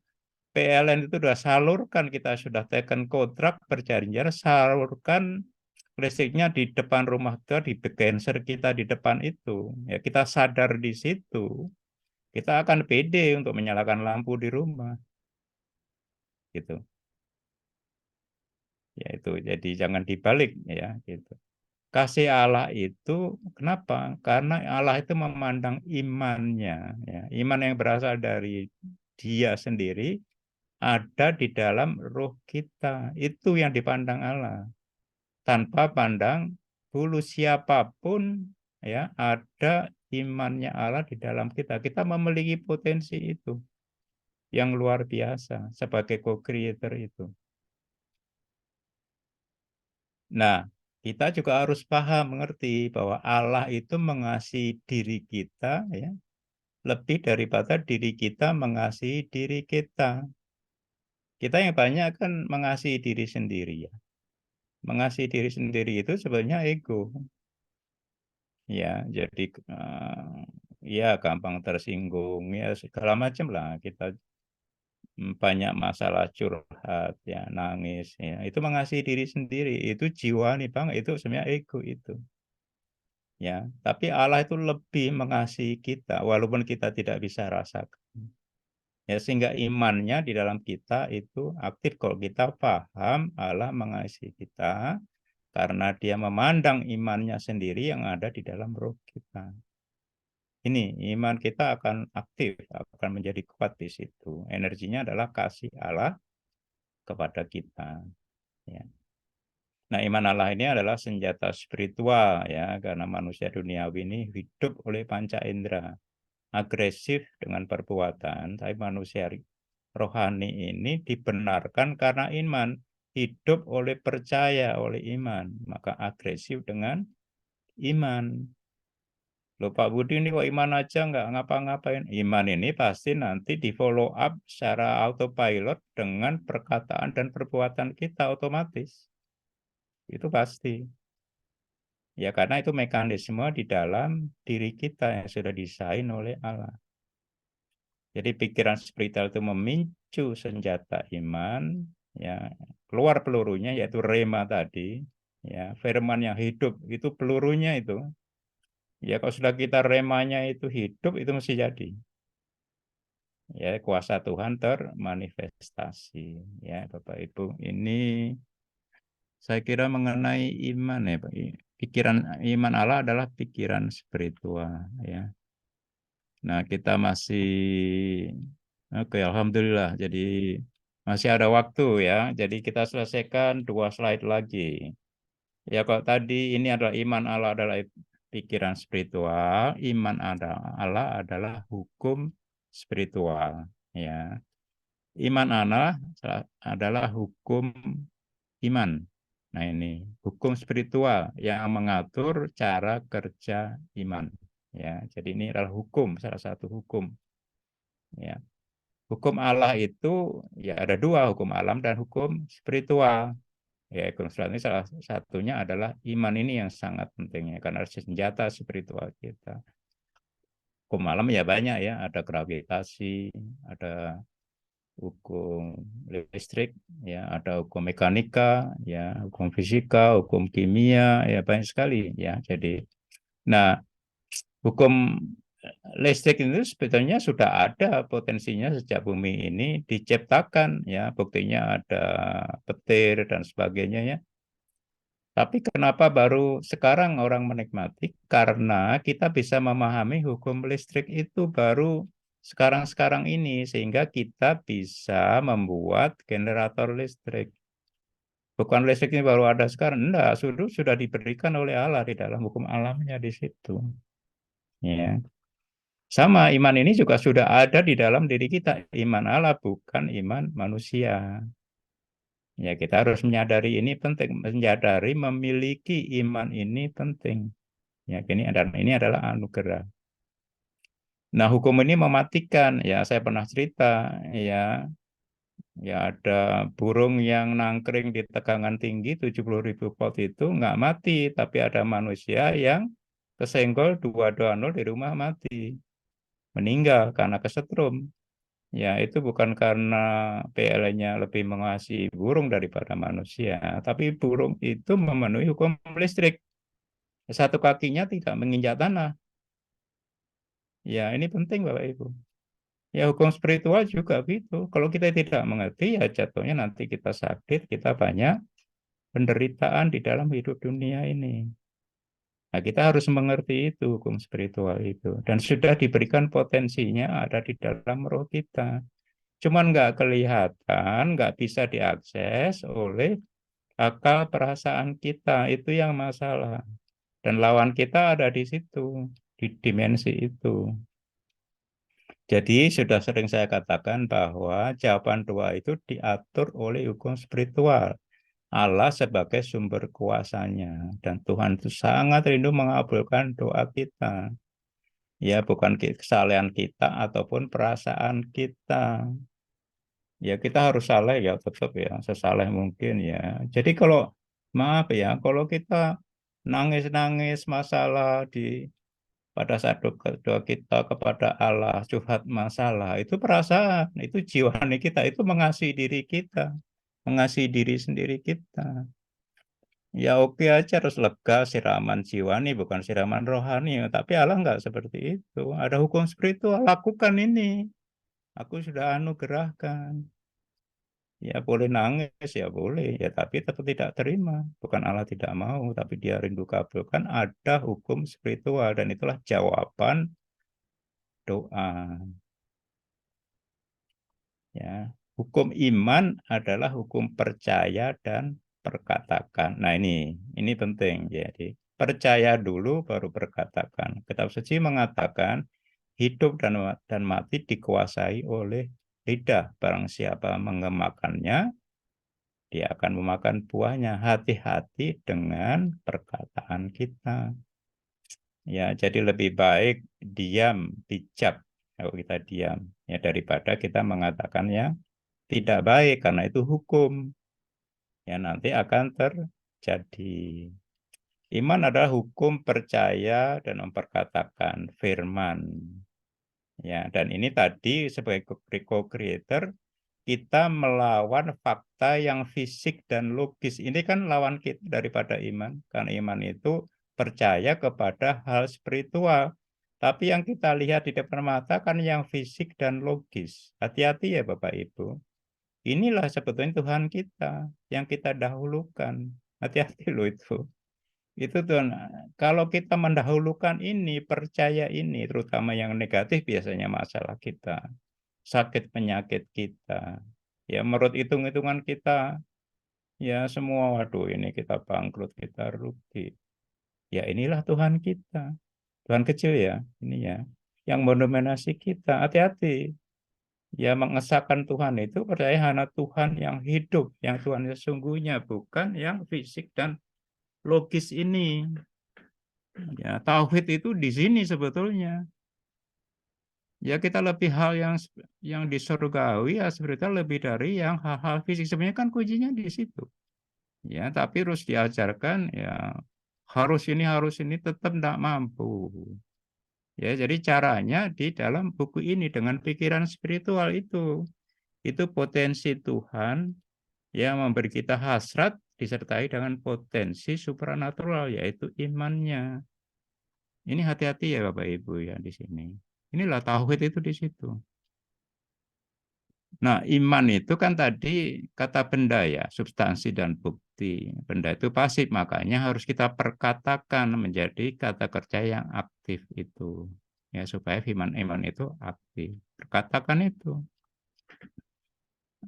PLN itu sudah salurkan, kita sudah tekan kontrak berjanji, salurkan listriknya di depan rumah kita, di genser kita di depan itu. Ya kita sadar di situ, kita akan pede untuk menyalakan lampu di rumah. Gitu. Ya itu, jadi jangan dibalik ya gitu. Kasih Allah itu kenapa? Karena Allah itu memandang imannya, ya. Iman yang berasal dari Dia sendiri ada di dalam roh kita. Itu yang dipandang Allah. Tanpa pandang bulu siapapun ya ada imannya Allah di dalam kita. Kita memiliki potensi itu yang luar biasa sebagai co-creator itu. Nah, kita juga harus paham, mengerti bahwa Allah itu mengasihi diri kita ya lebih daripada diri kita mengasihi diri kita. Kita yang banyak kan mengasihi diri sendiri ya. Mengasihi diri sendiri itu sebenarnya ego. Ya, jadi ya gampang tersinggung ya segala macam lah kita banyak masalah curhat ya nangis ya itu mengasihi diri sendiri itu jiwa nih bang itu sebenarnya ego itu ya tapi Allah itu lebih mengasihi kita walaupun kita tidak bisa rasakan Ya, sehingga imannya di dalam kita itu aktif kalau kita paham Allah mengasihi kita karena dia memandang imannya sendiri yang ada di dalam roh kita. Ini iman kita akan aktif, akan menjadi kuat di situ. Energinya adalah kasih Allah kepada kita. Ya. Nah, iman Allah ini adalah senjata spiritual ya, karena manusia duniawi ini hidup oleh panca indera, agresif dengan perbuatan, tapi manusia rohani ini dibenarkan karena iman, hidup oleh percaya oleh iman, maka agresif dengan iman. Loh Pak Budi ini kok iman aja nggak ngapa-ngapain. Iman ini pasti nanti di follow up secara autopilot dengan perkataan dan perbuatan kita otomatis. Itu pasti. Ya karena itu mekanisme di dalam diri kita yang sudah desain oleh Allah. Jadi pikiran spiritual itu memicu senjata iman, ya keluar pelurunya yaitu rema tadi, ya firman yang hidup itu pelurunya itu. Ya kalau sudah kita remanya itu hidup itu mesti jadi. Ya kuasa Tuhan termanifestasi. Ya Bapak Ibu, ini saya kira mengenai iman ya Pak. Pikiran iman Allah adalah pikiran spiritual ya. Nah, kita masih oke, alhamdulillah. Jadi masih ada waktu ya. Jadi kita selesaikan 2 slide lagi. Ya, kok tadi ini adalah iman Allah adalah pikiran spiritual, iman Allah adalah hukum spiritual ya. Iman Allah adalah hukum iman. Nah, ini hukum spiritual yang mengatur cara kerja iman ya. Jadi ini adalah hukum, salah satu hukum ya. Hukum Allah itu ya ada 2, hukum alam dan hukum spiritual. Ya, hukum spiritual ini salah satunya adalah iman ini yang sangat penting ya, karena senjata spiritual kita. Hukum alam ya banyak ya, ada gravitasi, ada hukum listrik, ya, ada hukum mekanika, ya, hukum fisika, hukum kimia, ya banyak sekali ya. Jadi, nah hukum listrik itu sebetulnya sudah ada potensinya sejak bumi ini diciptakan ya, buktinya ada petir dan sebagainya ya. Tapi kenapa baru sekarang orang menikmati? Karena kita bisa memahami hukum listrik itu baru sekarang-sekarang ini sehingga kita bisa membuat generator listrik. Bukan listrik ini baru ada sekarang, enggak, sudah diberikan oleh Allah di dalam hukum alamnya di situ. Ya. Sama iman ini juga sudah ada di dalam diri kita. Iman Allah bukan iman manusia. Ya, kita harus menyadari ini penting, menyadari memiliki iman ini penting. Ya, ini adalah anugerah. Nah, hukum ini mematikan. Ya, saya pernah cerita ya, ya ada burung yang nangkring di tegangan tinggi 70.000 volt itu nggak mati, tapi ada manusia yang kesenggol 220 di rumah mati, meninggal karena kesetrum. Ya, itu bukan karena PLN-nya lebih mengasihi burung daripada manusia, tapi burung itu memenuhi hukum listrik. Satu kakinya tidak menginjak tanah. Ya, ini penting Bapak Ibu. Ya, hukum spiritual juga gitu. Kalau kita tidak mengerti, ya jatuhnya nanti kita sakit, kita banyak penderitaan di dalam hidup dunia ini. Nah, kita harus mengerti itu, hukum spiritual itu. Dan sudah diberikan potensinya ada di dalam roh kita. Cuman nggak kelihatan, nggak bisa diakses oleh akal perasaan kita. Itu yang masalah. Dan lawan kita ada di situ, di dimensi itu. Jadi sudah sering saya katakan bahwa jawaban doa itu diatur oleh hukum spiritual. Allah sebagai sumber kuasanya. Dan Tuhan itu sangat rindu mengabulkan doa kita. Ya, bukan kesalahan kita ataupun perasaan kita. Ya kita harus saleh ya tetap ya sesaleh mungkin ya. Jadi kalau maaf ya kalau kita nangis-nangis masalah di pada saat doa kita kepada Allah curhat masalah itu perasaan itu jiwani kita itu mengasihi diri kita mengasihi diri sendiri kita. Ya oke aja harus lega siraman jiwani bukan siraman rohani tapi Allah nggak seperti itu. Ada hukum spiritual lakukan ini. Aku sudah anugerahkan. Ya boleh nangis, ya boleh. Ya tapi tetap tidak terima. Bukan Allah tidak mau, tapi dia rindu kabulkan. Ada hukum spiritual dan itulah jawaban doa. Ya, hukum iman adalah hukum percaya dan perkatakan. Nah ini penting. Jadi percaya dulu baru perkatakan. Kitab suci mengatakan hidup dan mati dikuasai oleh lidah. Barang siapa mengemakannya, dia akan memakan buahnya. Hati-hati dengan perkataan kita. Ya, jadi lebih baik diam, bijak kalau kita diam ya daripada kita mengatakannya tidak baik karena itu hukum. Ya nanti akan terjadi. Iman adalah hukum percaya dan memperkatakan firman. Ya, dan ini tadi sebagai co-creator kita melawan fakta yang fisik dan logis. Ini kan lawan kita daripada iman. Karena iman itu percaya kepada hal spiritual. Tapi yang kita lihat di depan mata kan yang fisik dan logis. Hati-hati ya Bapak Ibu. Inilah sebetulnya Tuhan kita yang kita dahulukan. Hati-hati loh itu. Itu Tuhan. Kalau kita mendahulukan ini, percaya ini, terutama yang negatif biasanya masalah kita, sakit penyakit kita. Ya menurut hitung-hitungan kita, ya semua waduh ini kita bangkrut, kita rugi. Ya inilah Tuhan kita. Tuhan kecil ya, ini ya. Yang mendominasi kita. Hati-hati. Ya mengesahkan Tuhan itu percaya hanya Tuhan yang hidup, yang Tuhan sesungguhnya, bukan yang fisik dan logis ini. Ya, tauhid itu di sini sebetulnya. Ya kita lebih hal yang di surgawi ya sebetulnya lebih dari yang hal-hal fisik. Sebenarnya kan kuncinya di situ. Ya, tapi harus diajarkan ya harus ini tetap tidak mampu. Ya, jadi caranya di dalam buku ini dengan pikiran spiritual itu. Itu potensi Tuhan yang memberi kita hasrat disertai dengan potensi supranatural yaitu imannya. Ini hati-hati ya Bapak Ibu ya di sini. Inilah tauhid itu di situ. Nah, iman itu kan tadi kata benda ya, substansi dan bukti. Benda itu pasif, makanya harus kita perkatakan menjadi kata kerja yang aktif itu. Ya, supaya iman itu aktif. Perkatakan itu.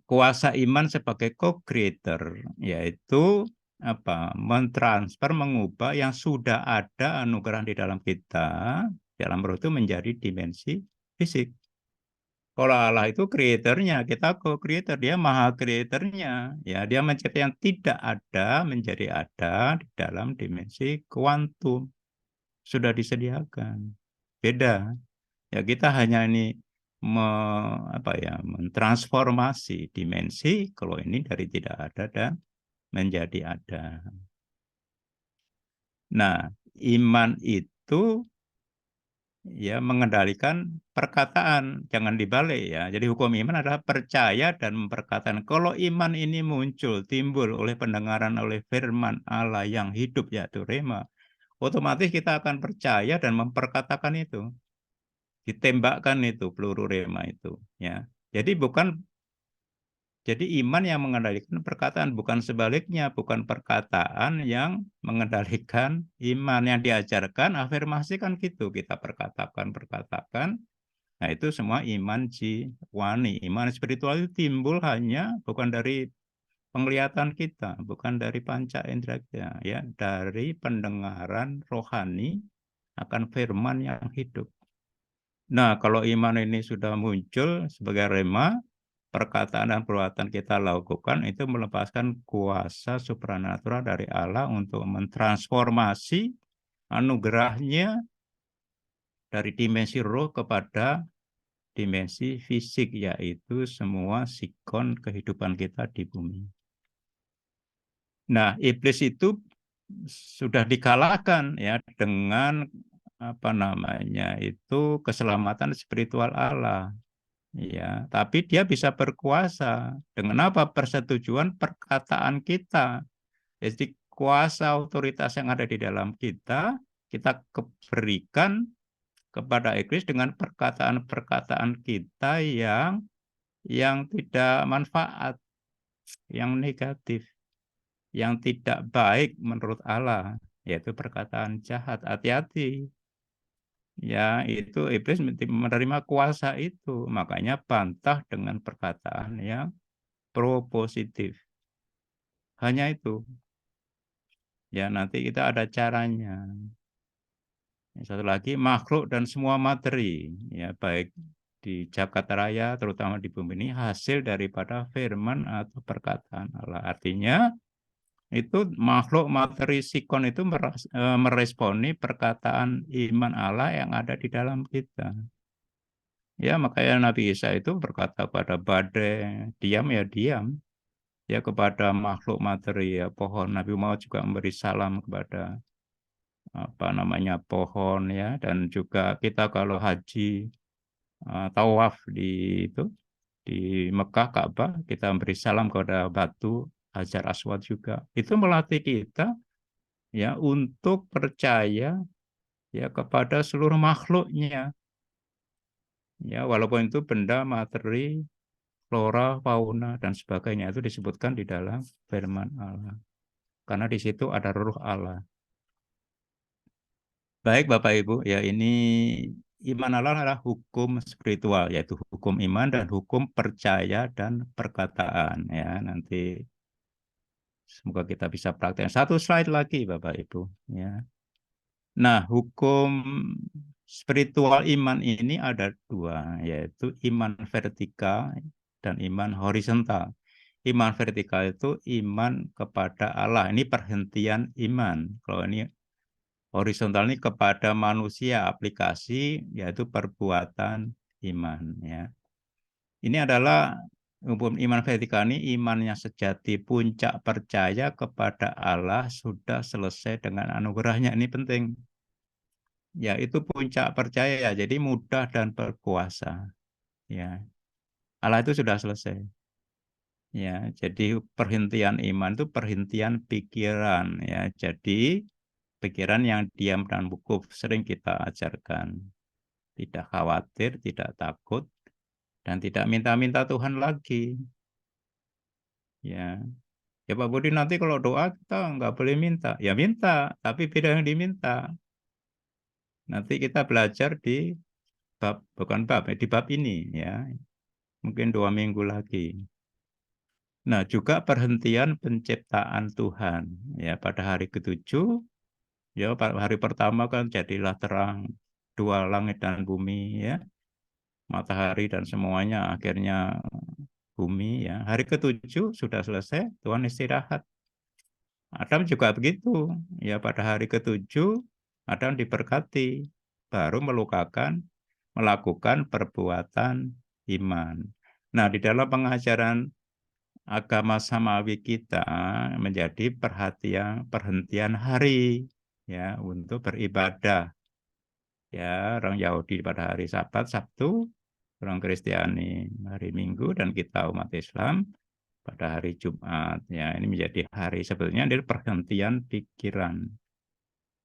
Kuasa iman sebagai co-creator yaitu mentransfer, mengubah yang sudah ada anugerah di dalam kita dalam roh itu menjadi dimensi fisik. Kalau Allah itu creatornya, kita co-creator, dia maha creatornya. Ya, dia mencipta yang tidak ada menjadi ada di dalam dimensi kuantum. Sudah disediakan. Beda. Ya kita hanya ini mentransformasi dimensi kalau ini dari tidak ada dan menjadi ada. Nah, iman itu ya mengendalikan perkataan, jangan dibalik ya. Jadi hukum iman adalah percaya dan memperkatakan. Kalau iman ini muncul, timbul oleh pendengaran oleh firman Allah yang hidup yaitu rema, otomatis kita akan percaya dan memperkatakan itu. Ditembakkan itu peluru rema itu ya. Jadi iman yang mengendalikan perkataan, bukan sebaliknya, bukan perkataan yang mengendalikan iman. Yang diajarkan afirmasi kan gitu, kita perkatakan. Nah itu semua iman jiwani. Iman spiritual itu timbul hanya bukan dari penglihatan kita, bukan dari panca indera kita, ya, dari pendengaran rohani akan firman yang hidup. Nah, kalau iman ini sudah muncul sebagai rema, perkataan dan perbuatan kita lakukan itu melepaskan kuasa supranatural dari Allah untuk mentransformasi anugerahnya dari dimensi roh kepada dimensi fisik, yaitu semua sikon kehidupan kita di bumi. Nah, iblis itu sudah dikalahkan ya dengan keselamatan spiritual Allah. Ya, tapi dia bisa berkuasa dengan apa? Persetujuan perkataan kita. Jadi kuasa otoritas yang ada di dalam kita berikan kepada iblis dengan perkataan-perkataan kita yang tidak manfaat, yang negatif, yang tidak baik menurut Allah, yaitu perkataan jahat. Hati-hati. Ya, itu iblis menerima kuasa itu. Makanya bantah dengan perkataan yang propositif. Hanya itu. Ya, nanti kita ada caranya. Yang satu lagi, makhluk dan semua materi, ya baik di jagat raya, terutama di bumi ini, hasil daripada firman atau perkataan Allah. Artinya, itu makhluk materi sikon itu meresponi perkataan iman Allah yang ada di dalam kita. Ya, makanya Nabi Isa itu berkata kepada badai, diam ya diam. Ya, kepada makhluk materi, ya pohon. Nabi Muhammad juga memberi salam kepada pohon, ya. Dan juga kita kalau haji, tawaf di Mekah Ka'bah, kita memberi salam kepada batu Hajar Aswad juga. Itu melatih kita ya untuk percaya ya kepada seluruh makhluknya. Ya, walaupun itu benda materi, flora, fauna, dan sebagainya, itu disebutkan di dalam firman Allah. Karena di situ ada ruh Allah. Baik Bapak Ibu, ya ini iman Allah adalah hukum spiritual, yaitu hukum iman dan hukum percaya dan perkataan. Ya, nanti semoga kita bisa praktek. Satu slide lagi Bapak Ibu. Ya. Nah, hukum spiritual iman ini ada dua, yaitu iman vertikal dan iman horizontal. Iman vertikal itu iman kepada Allah. Ini perhentian iman. Kalau ini horizontal ini kepada manusia, aplikasi, yaitu perbuatan iman. Ya. Ini adalah hukum iman vertikal ini iman yang sejati, puncak percaya kepada Allah sudah selesai dengan anugerahnya. Ini penting. Ya, itu puncak percaya, jadi mudah dan berkuasa. Ya, Allah itu sudah selesai. Ya, jadi perhentian iman itu perhentian pikiran. Ya, jadi pikiran yang diam dan wukuf sering kita ajarkan. Tidak khawatir, tidak takut, dan tidak minta-minta Tuhan lagi. Ya, ya Pak Budi, nanti kalau doa kita nggak boleh minta. Ya minta, tapi beda yang diminta. Nanti kita belajar di bukan bab, di bab ini ya. Mungkin 2 minggu lagi. Nah, juga perhentian penciptaan Tuhan. Ya, pada hari ke-7, ya hari pertama kan jadilah terang dua langit dan bumi ya. Matahari dan semuanya akhirnya bumi ya. Hari ke-7 sudah selesai, Tuhan istirahat. Adam juga begitu. Ya, pada hari ke-7 Adam diberkati, baru melakukan perbuatan iman. Nah, di dalam pengajaran agama samawi kita menjadi perhentian hari ya untuk beribadah. Ya, orang Yahudi pada hari Sabat, Sabtu, orang Kristiani hari Minggu, dan kita umat Islam pada hari Jumat. Ya, ini menjadi hari sebetulnya dari perhentian pikiran.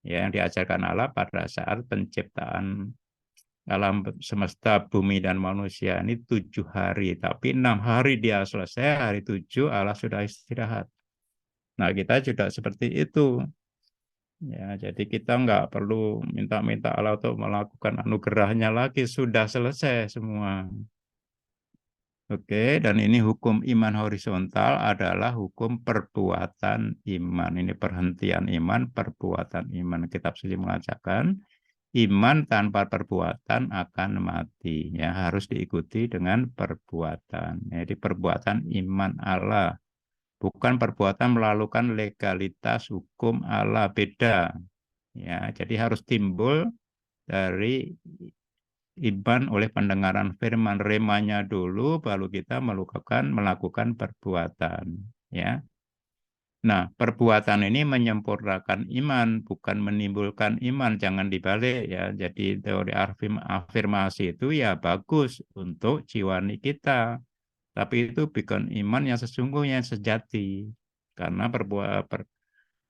Ya, yang diajarkan Allah pada saat penciptaan alam semesta, bumi dan manusia ini 7 hari, tapi 6 hari dia selesai, hari 7 Allah sudah istirahat. Nah, kita juga seperti itu. Ya, jadi kita nggak perlu minta-minta Allah untuk melakukan anugerahnya lagi, sudah selesai semua. Oke, dan ini hukum iman horizontal adalah hukum perbuatan iman. Ini perhentian iman, perbuatan iman. Kitab suci mengatakan, iman tanpa perbuatan akan mati. Ya, harus diikuti dengan perbuatan. Jadi perbuatan iman Allah, bukan perbuatan melakukan legalitas hukum Allah, beda. Ya, jadi harus timbul dari iman oleh pendengaran firman, remanya dulu baru kita melakukan perbuatan. Ya. Nah, perbuatan ini menyempurnakan iman, bukan menimbulkan iman. Jangan dibalik ya. Jadi teori afirmasi itu ya bagus untuk jiwani kita. Tapi itu bukan iman yang sesungguhnya, yang sejati. Karena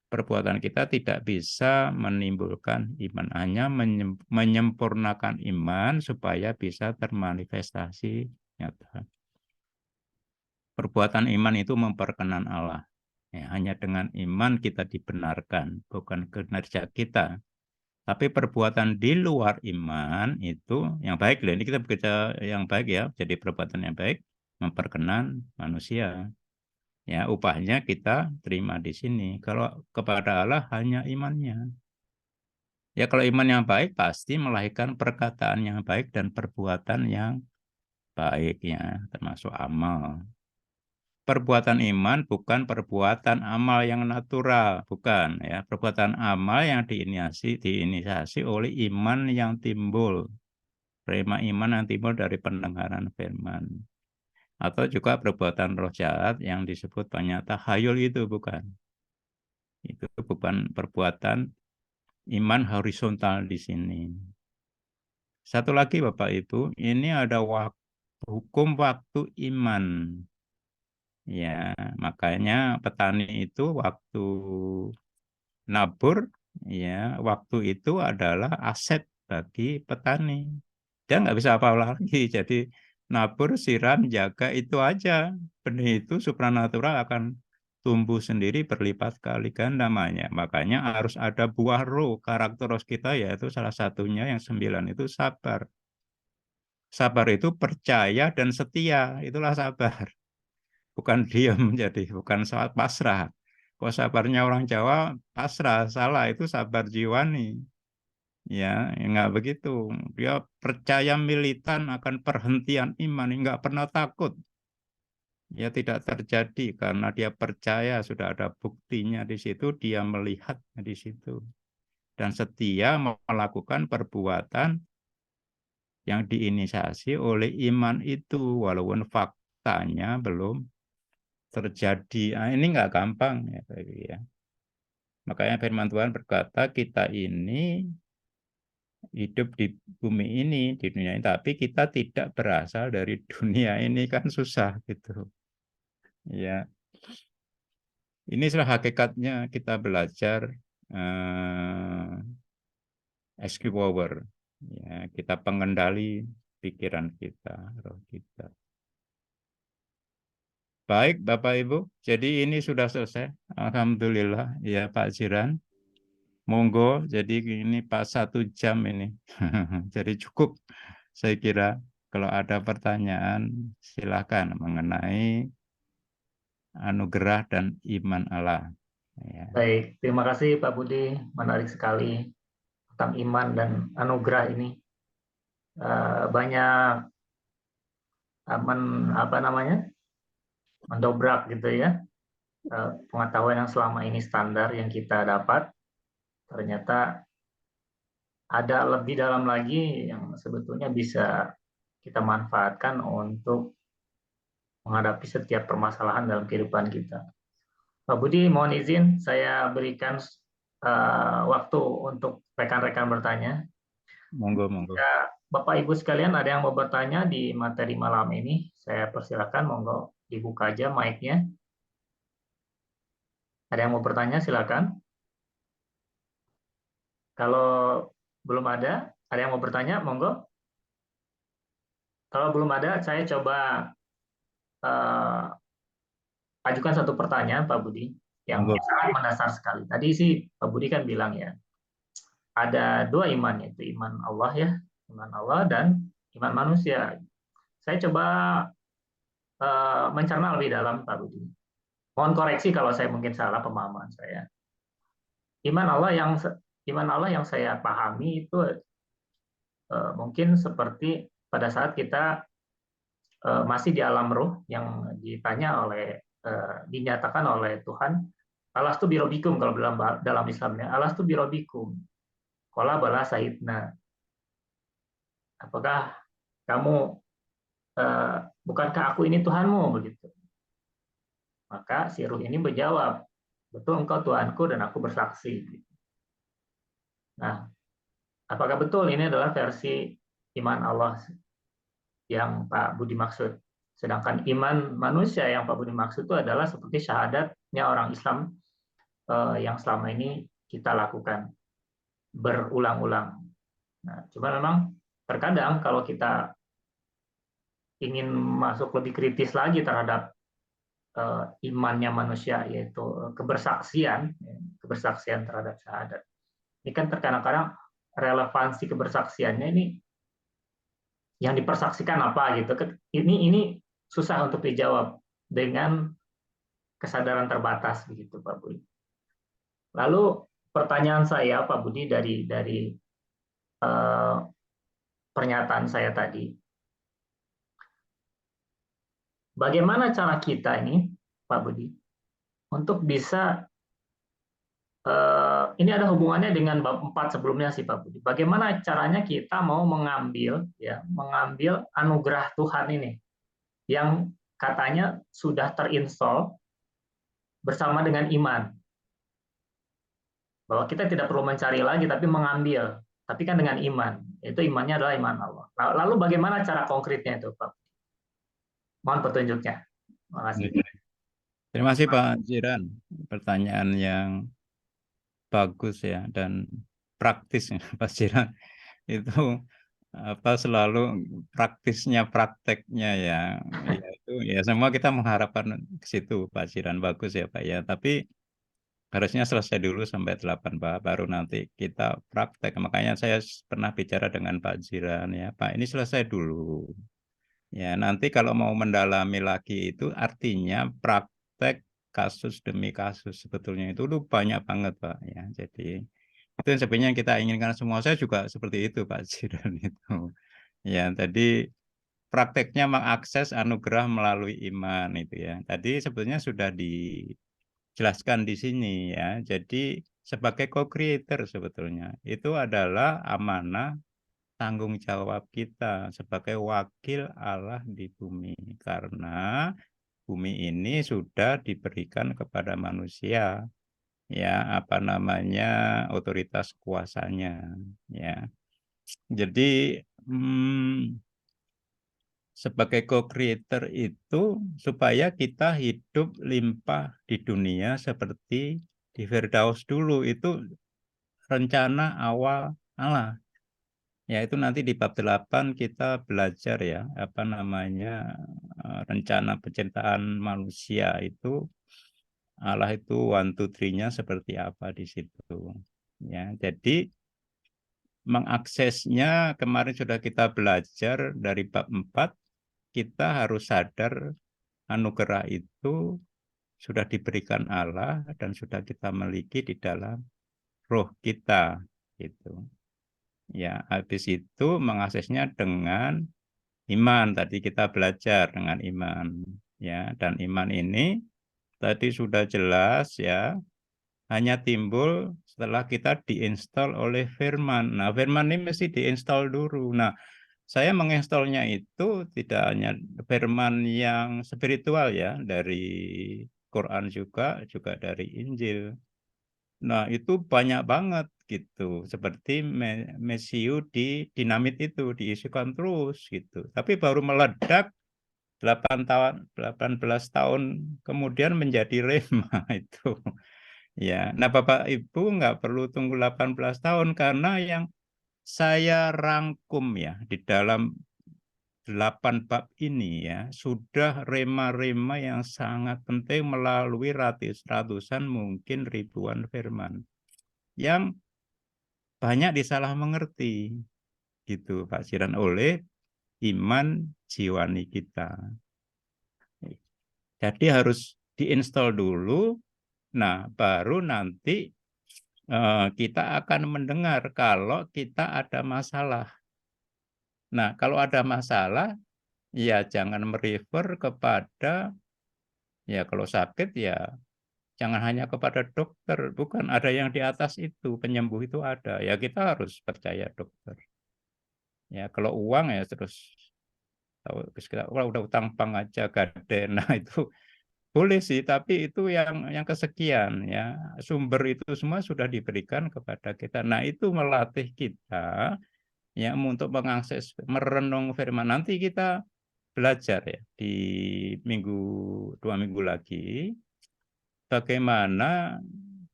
perbuatan kita tidak bisa menimbulkan iman, hanya menyempurnakan iman supaya bisa termanifestasi nyata. Perbuatan iman itu memperkenan Allah. Ya, hanya dengan iman kita dibenarkan, bukan kinerja kita. Tapi perbuatan di luar iman itu yang baik. Ini kita bekerja yang baik ya, jadi perbuatan yang baik memperkenan manusia. Ya, upahnya kita terima di sini. Kalau kepada Allah hanya imannya. Ya, kalau iman yang baik pasti melahirkan perkataan yang baik dan perbuatan yang baik ya, termasuk amal. Perbuatan iman bukan perbuatan amal yang natural, bukan ya. Perbuatan amal yang diinisiasi oleh iman yang timbul, prema iman yang timbul dari pendengaran firman. Atau juga perbuatan roh jahat yang disebut banyak tahayul itu bukan. Itu bukan perbuatan iman horizontal di sini. Satu lagi Bapak Ibu, ini ada hukum waktu iman. Ya, makanya petani itu waktu nabur, ya, waktu itu adalah aset bagi petani. Dia nggak bisa apa-apa lagi. Jadi nabur, siram, jaga itu aja. Benih itu supranatural akan tumbuh sendiri berlipat kali ganda namanya. Makanya harus ada buah roh. Karakter roh kita yaitu salah satunya yang 9 itu sabar. Sabar itu percaya dan setia. Itulah sabar. Bukan diam jadi, bukan saat pasrah. Kalau sabarnya orang Jawa pasrah, salah itu sabar jiwani. Ya, nggak begitu. Dia percaya militan akan perhentian iman, nggak pernah takut. Ya tidak terjadi karena dia percaya sudah ada buktinya di situ, dia melihat di situ. Dan setia melakukan perbuatan yang diinisiasi oleh iman itu, walaupun faktanya belum terjadi. Nah, ini nggak gampang ya, ya. Makanya firman Tuhan berkata kita ini hidup di bumi ini, di dunia ini, tapi kita tidak berasal dari dunia ini kan susah gitu. Ya, ini adalah hakikatnya kita belajar SQ Power. Ya, kita pengendali pikiran kita, roh kita. Baik, Bapak Ibu. Jadi ini sudah selesai. Alhamdulillah, ya Pak Jiran. Monggo, jadi ini pas 1 jam ini. Jadi cukup, saya kira. Kalau ada pertanyaan, silakan mengenai anugerah dan iman Allah. Ya. Baik, terima kasih Pak Budi, menarik sekali tentang iman dan anugerah ini. Banyak apa namanya, mendobrak gitu ya, pengetahuan yang selama ini standar yang kita dapat, ternyata ada lebih dalam lagi yang sebetulnya bisa kita manfaatkan untuk menghadapi setiap permasalahan dalam kehidupan kita. Pak Budi, mohon izin saya berikan waktu untuk rekan-rekan bertanya. Monggo, monggo. Ya, Bapak Ibu sekalian ada yang mau bertanya di materi malam ini, saya persilakan, monggo dibuka aja mic-nya. Ada yang mau bertanya, silakan. Kalau belum ada yang mau bertanya, monggo. Kalau belum ada, saya coba uh, ajukan satu pertanyaan, Pak Budi, yang Monggo. sangat mendasar sekali. Tadi sih Pak Budi kan bilang ya, ada 2 iman, yaitu iman Allah ya, iman Allah dan iman manusia. Saya coba mencerna lebih dalam, Pak Budi. Mohon koreksi kalau saya mungkin salah pemahaman saya. Iman Allah yang saya pahami itu mungkin seperti pada saat kita masih di alam ruh yang dinyatakan oleh Tuhan, alastu birobikum kalau dalam Islamnya, alastu birobikum, qala bala sahibna. Apakah kamu bukankah aku ini Tuhanmu begitu? Maka si ruh ini menjawab, betul engkau Tuhanku dan aku bersaksi. Nah, apakah betul ini adalah versi iman Allah yang Pak Budi maksud? Sedangkan iman manusia yang Pak Budi maksud itu adalah seperti syahadatnya orang Islam yang selama ini kita lakukan berulang-ulang. Nah, cuma memang terkadang kalau kita ingin masuk lebih kritis lagi terhadap imannya manusia, yaitu kebersaksian terhadap syahadat. Ini kan terkadang-kadang relevansi kebersaksiannya ini yang dipersaksikan apa gitu. Ini susah untuk dijawab dengan kesadaran terbatas begitu Pak Budi. Lalu pertanyaan saya Pak Budi dari uh, pernyataan saya tadi, bagaimana cara kita ini Pak Budi untuk bisa ini ada hubungannya dengan bab 4 sebelumnya sih Pak Budi. Bagaimana caranya kita mau mengambil anugerah Tuhan ini yang katanya sudah terinstall bersama dengan iman. Bahwa kita tidak perlu mencari lagi tapi mengambil, tapi kan dengan iman. Itu imannya adalah iman Allah. Lalu bagaimana cara konkretnya itu Pak? Mohon petunjuknya. Terima kasih. Terima kasih Pak Jiran. Pertanyaan yang bagus ya dan praktis ya Pak Jiran. Itu selalu prakteknya ya itu ya semua kita mengharapkan ke situ Pak Jiran, bagus ya Pak ya, tapi harusnya selesai dulu sampai 8 Pak, baru nanti kita praktek. Makanya saya pernah bicara dengan Pak Jiran ya Pak, ini selesai dulu ya, nanti kalau mau mendalami lagi itu artinya praktek kasus demi kasus, sebetulnya itu banyak banget Pak ya. Jadi itu yang sebenarnya kita inginkan semua. Saya juga seperti itu Pak Jiran itu. Ya, tadi prakteknya mengakses anugerah melalui iman itu ya. Tadi sebetulnya sudah dijelaskan di sini ya. Jadi sebagai co-creator sebetulnya itu adalah amanah tanggung jawab kita sebagai wakil Allah di bumi, karena bumi ini sudah diberikan kepada manusia ya, otoritas kuasanya ya. Jadi sebagai co-creator itu supaya kita hidup limpah di dunia seperti di Firdaus dulu, itu rencana awal Allah. Ya itu nanti di bab 8 kita belajar ya, rencana penciptaan manusia itu Allah itu 1, 2, 3-nya seperti apa di situ. Ya, jadi mengaksesnya kemarin sudah kita belajar dari bab 4, kita harus sadar anugerah itu sudah diberikan Allah dan sudah kita miliki di dalam roh kita gitu. Ya, habis itu mengaksesnya dengan iman. Tadi kita belajar dengan iman ya, dan iman ini tadi sudah jelas ya, hanya timbul setelah kita diinstal oleh firman. Nah, firman ini mesti diinstal dulu. Nah, saya menginstalnya itu tidak hanya firman yang spiritual ya, dari Quran juga dari Injil. Nah, itu banyak banget gitu. Seperti Mesiu di dinamit itu diisikan terus gitu. Tapi baru meledak 18 tahun kemudian menjadi rema itu. Ya, nah Bapak Ibu nggak perlu tunggu 18 tahun karena yang saya rangkum ya di dalam 8 bab ini ya, sudah rema-rema yang sangat penting melalui ratusan mungkin ribuan firman yang banyak disalah mengerti gitu Pak Siran oleh iman jiwani kita. Jadi harus diinstal dulu. Nah, baru nanti kita akan mendengar kalau kita ada masalah. Nah, kalau ada masalah, ya jangan merefer kepada, ya kalau sakit ya jangan hanya kepada dokter. Bukan, ada yang di atas itu, penyembuh itu ada. Ya kita harus percaya dokter. Ya kalau uang ya terus, kalau udah utang pang aja gade, nah itu boleh sih, tapi itu yang kesekian ya. Sumber itu semua sudah diberikan kepada kita. Nah, itu melatih kita ya untuk mengakses, merenung firman. Nanti kita belajar ya di 2 minggu lagi bagaimana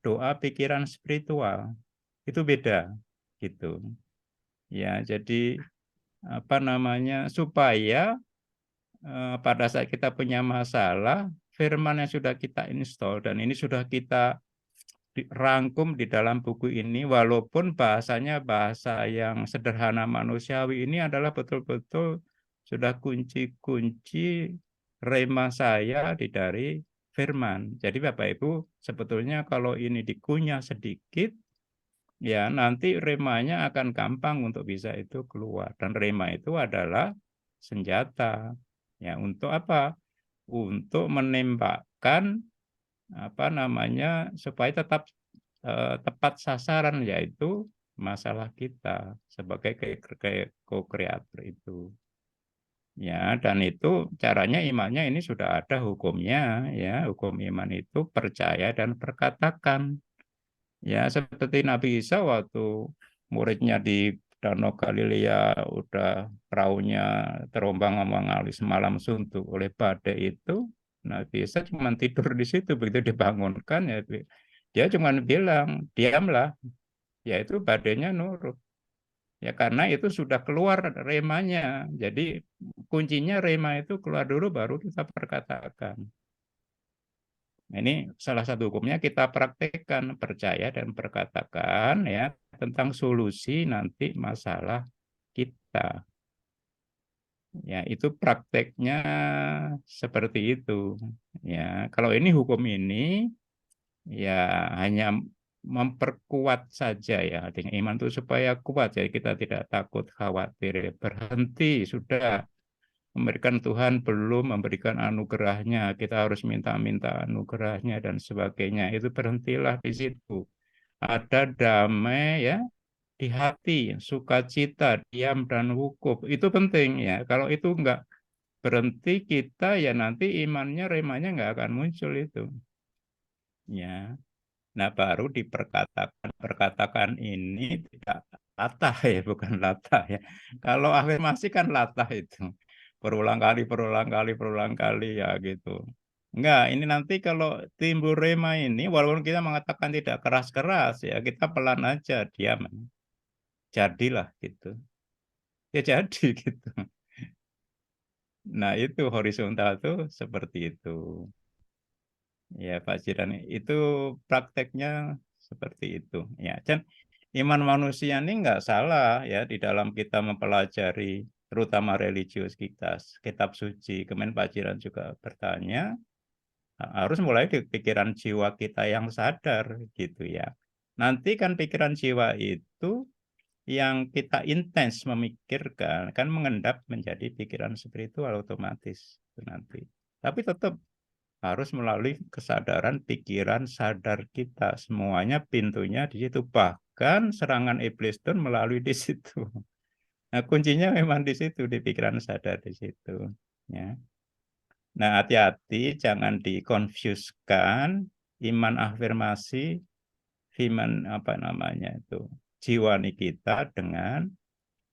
doa pikiran spiritual. Itu beda gitu. Ya, jadi apa namanya, supaya pada saat kita punya masalah, firman yang sudah kita install dan ini sudah kita rangkum di dalam buku ini, walaupun bahasanya bahasa yang sederhana manusiawi, ini adalah betul-betul sudah kunci-kunci rema saya dari firman. Jadi Bapak Ibu, sebetulnya kalau ini dikunyah sedikit, ya nanti remanya akan gampang untuk bisa itu keluar. Dan rema itu adalah senjata. Ya, untuk apa? Untuk menembakkan apa namanya, supaya tetap tepat sasaran, yaitu masalah kita sebagai co-creator itu. Ya, dan itu caranya imannya ini sudah ada hukumnya, ya. Hukum iman itu percaya dan perkatakan. Ya, seperti Nabi Isa waktu muridnya di Danau Galilea udah perahunya terombang-ambing alis semalam suntuk oleh badai itu, Nabi Isa cuma tidur di situ, begitu dibangunkan ya dia cuma bilang diamlah, yaitu badainya nurut. Ya karena itu sudah keluar remanya. Jadi kuncinya rema itu keluar dulu baru kita perkatakan. Nah, ini salah satu hukumnya kita praktekkan, percaya dan perkatakan ya tentang solusi nanti masalah kita. Ya, itu prakteknya seperti itu. Ya, kalau ini hukum ini ya hanya memperkuat saja ya dengan iman itu supaya kuat, jadi kita tidak takut khawatir, berhenti sudah, memberikan Tuhan belum memberikan anugerahnya, kita harus minta-minta anugerahnya dan sebagainya, itu berhentilah di situ. Ada damai ya di hati, sukacita, diam dan wukuf, itu penting ya. Kalau itu enggak berhenti kita ya nanti imannya remanya enggak akan muncul itu ya. Nah, baru diperkatakan. Perkatakan ini tidak latah ya, bukan latah ya. Kalau afirmasi kan latah itu. Berulang kali ya gitu. Enggak, ini nanti kalau timbul rema ini, walaupun kita mengatakan tidak keras-keras ya, kita pelan aja, diam. Jadilah gitu. Ya jadi gitu. Nah, itu horizontal tuh seperti itu. Ya, Pak Jiran, itu prakteknya seperti itu. Ya, dan iman manusia ini nggak salah ya di dalam kita mempelajari, terutama religius kita, kitab suci. Kemudian Pak Jiran juga bertanya, harus mulai di pikiran jiwa kita yang sadar gitu ya. Nanti kan pikiran jiwa itu yang kita intens memikirkan kan mengendap menjadi pikiran spiritual otomatis nanti. Tapi tetap harus melalui kesadaran pikiran sadar kita. Semuanya pintunya di situ. Bahkan serangan iblis pun melalui di situ. Nah, kuncinya memang di situ, di pikiran sadar di situ. Ya. Nah, hati-hati jangan dikonfuskan iman afirmasi, iman apa namanya itu, jiwani kita dengan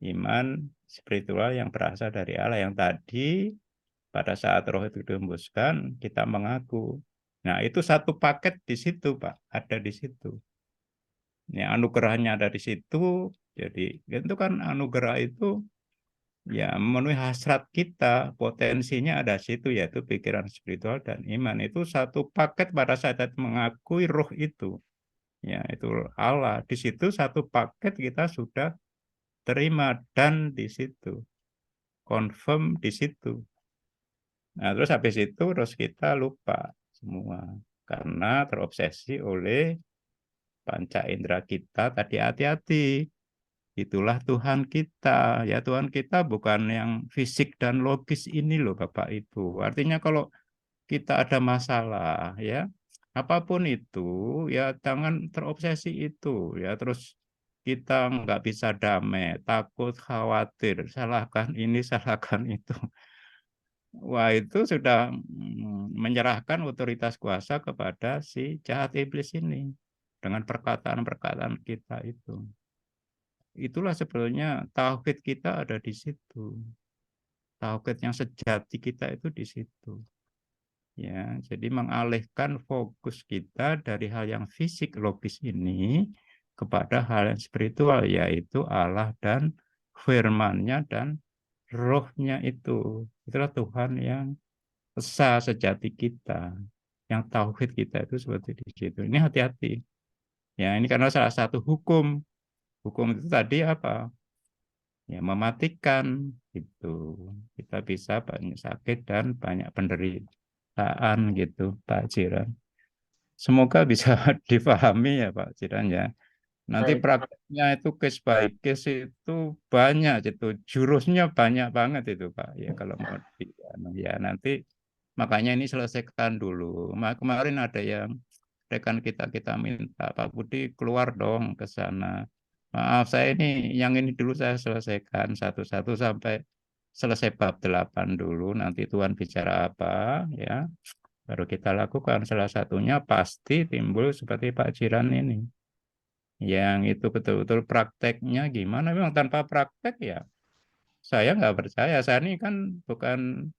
iman spiritual yang berasal dari Allah yang tadi pada saat roh itu dihembuskan, kita mengaku. Nah, itu satu paket di situ, Pak. Ada di situ. Ya, anugerahnya ada di situ. Jadi, itu kan anugerah itu ya memenuhi hasrat kita. Potensinya ada di situ, yaitu pikiran spiritual dan iman. Itu satu paket pada saat kita mengakui roh itu. Ya, itu Allah. Di situ satu paket kita sudah terima dan di situ. Confirm di situ. Nah, terus habis itu terus kita lupa semua karena terobsesi oleh panca indera kita tadi. Hati-hati. Itulah Tuhan kita. Ya Tuhan kita bukan yang fisik dan logis ini loh Bapak Ibu. Artinya kalau kita ada masalah ya, apapun itu ya jangan terobsesi itu ya, terus kita nggak bisa damai, takut, khawatir, salahkan ini, salahkan itu. Wah, itu sudah menyerahkan otoritas kuasa kepada si jahat iblis ini dengan perkataan-perkataan kita itu. Itulah sebetulnya tauhid kita ada di situ. Tauhid yang sejati kita itu di situ. Ya, jadi mengalihkan fokus kita dari hal yang fisik logis ini kepada hal yang spiritual, yaitu Allah dan firman-Nya dan rohnya itu. Itulah Tuhan yang esa sejati kita, yang tauhid kita itu seperti di situ. Ini hati-hati. Ya, ini karena salah satu hukum. Hukum itu tadi apa? Ya, mematikan gitu. Kita bisa banyak sakit dan banyak penderitaan gitu, Pak Jiran. Semoga bisa difahami ya Pak Jiran ya. Nanti Baik, prakteknya itu case by case itu banyak itu, jurusnya banyak banget itu Pak. Ya kalau mau ya nanti makanya ini selesaikan dulu. Kemarin ada yang rekan kita minta Pak Budi keluar dong ke sana. Maaf saya ini yang ini dulu saya selesaikan satu-satu sampai selesai bab 8 dulu. Nanti Tuhan bicara apa ya baru kita lakukan. Salah satunya pasti timbul seperti Pak Jiran ini. Yang itu betul-betul prakteknya gimana? Memang tanpa praktek ya saya nggak percaya. Saya ini kan bukan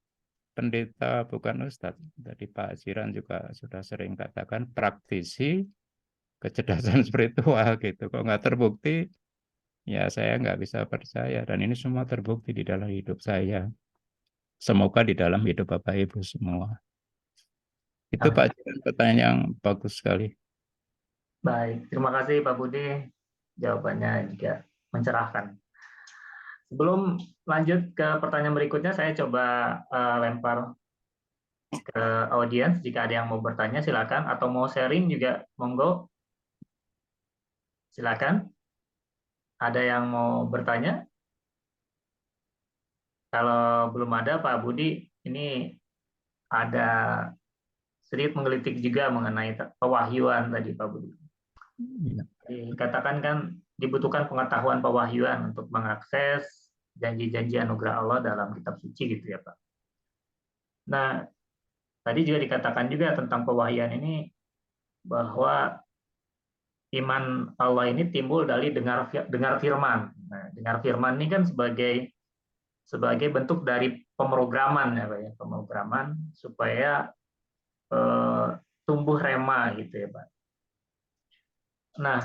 pendeta, bukan ustadz. Tadi Pak Jiran juga sudah sering katakan praktisi kecerdasan spiritual gitu. Kalau nggak terbukti, ya saya nggak bisa percaya. Dan ini semua terbukti di dalam hidup saya. Semoga di dalam hidup Bapak Ibu semua. Itu amin. Pak Jiran pertanyaan yang bagus sekali. Baik, terima kasih Pak Budi. Jawabannya juga mencerahkan. Sebelum lanjut ke pertanyaan berikutnya, saya coba lempar ke audiens. Jika ada yang mau bertanya, silakan. Atau mau sharing juga, monggo. Silakan. Ada yang mau bertanya? Kalau belum ada, Pak Budi, ini ada sedikit menggelitik juga mengenai pewahyuan tadi, Pak Budi. Ya. Dikatakan kan dibutuhkan pengetahuan pewahyuan untuk mengakses janji-janji anugerah Allah dalam kitab suci gitu ya, Pak. Nah, tadi juga dikatakan juga tentang pewahyuan ini bahwa iman Allah ini timbul dari dengar firman. Nah, dengar firman ini kan sebagai bentuk dari pemrograman ya Pak ya, pemrograman supaya eh, tumbuh rema gitu ya Pak. Nah,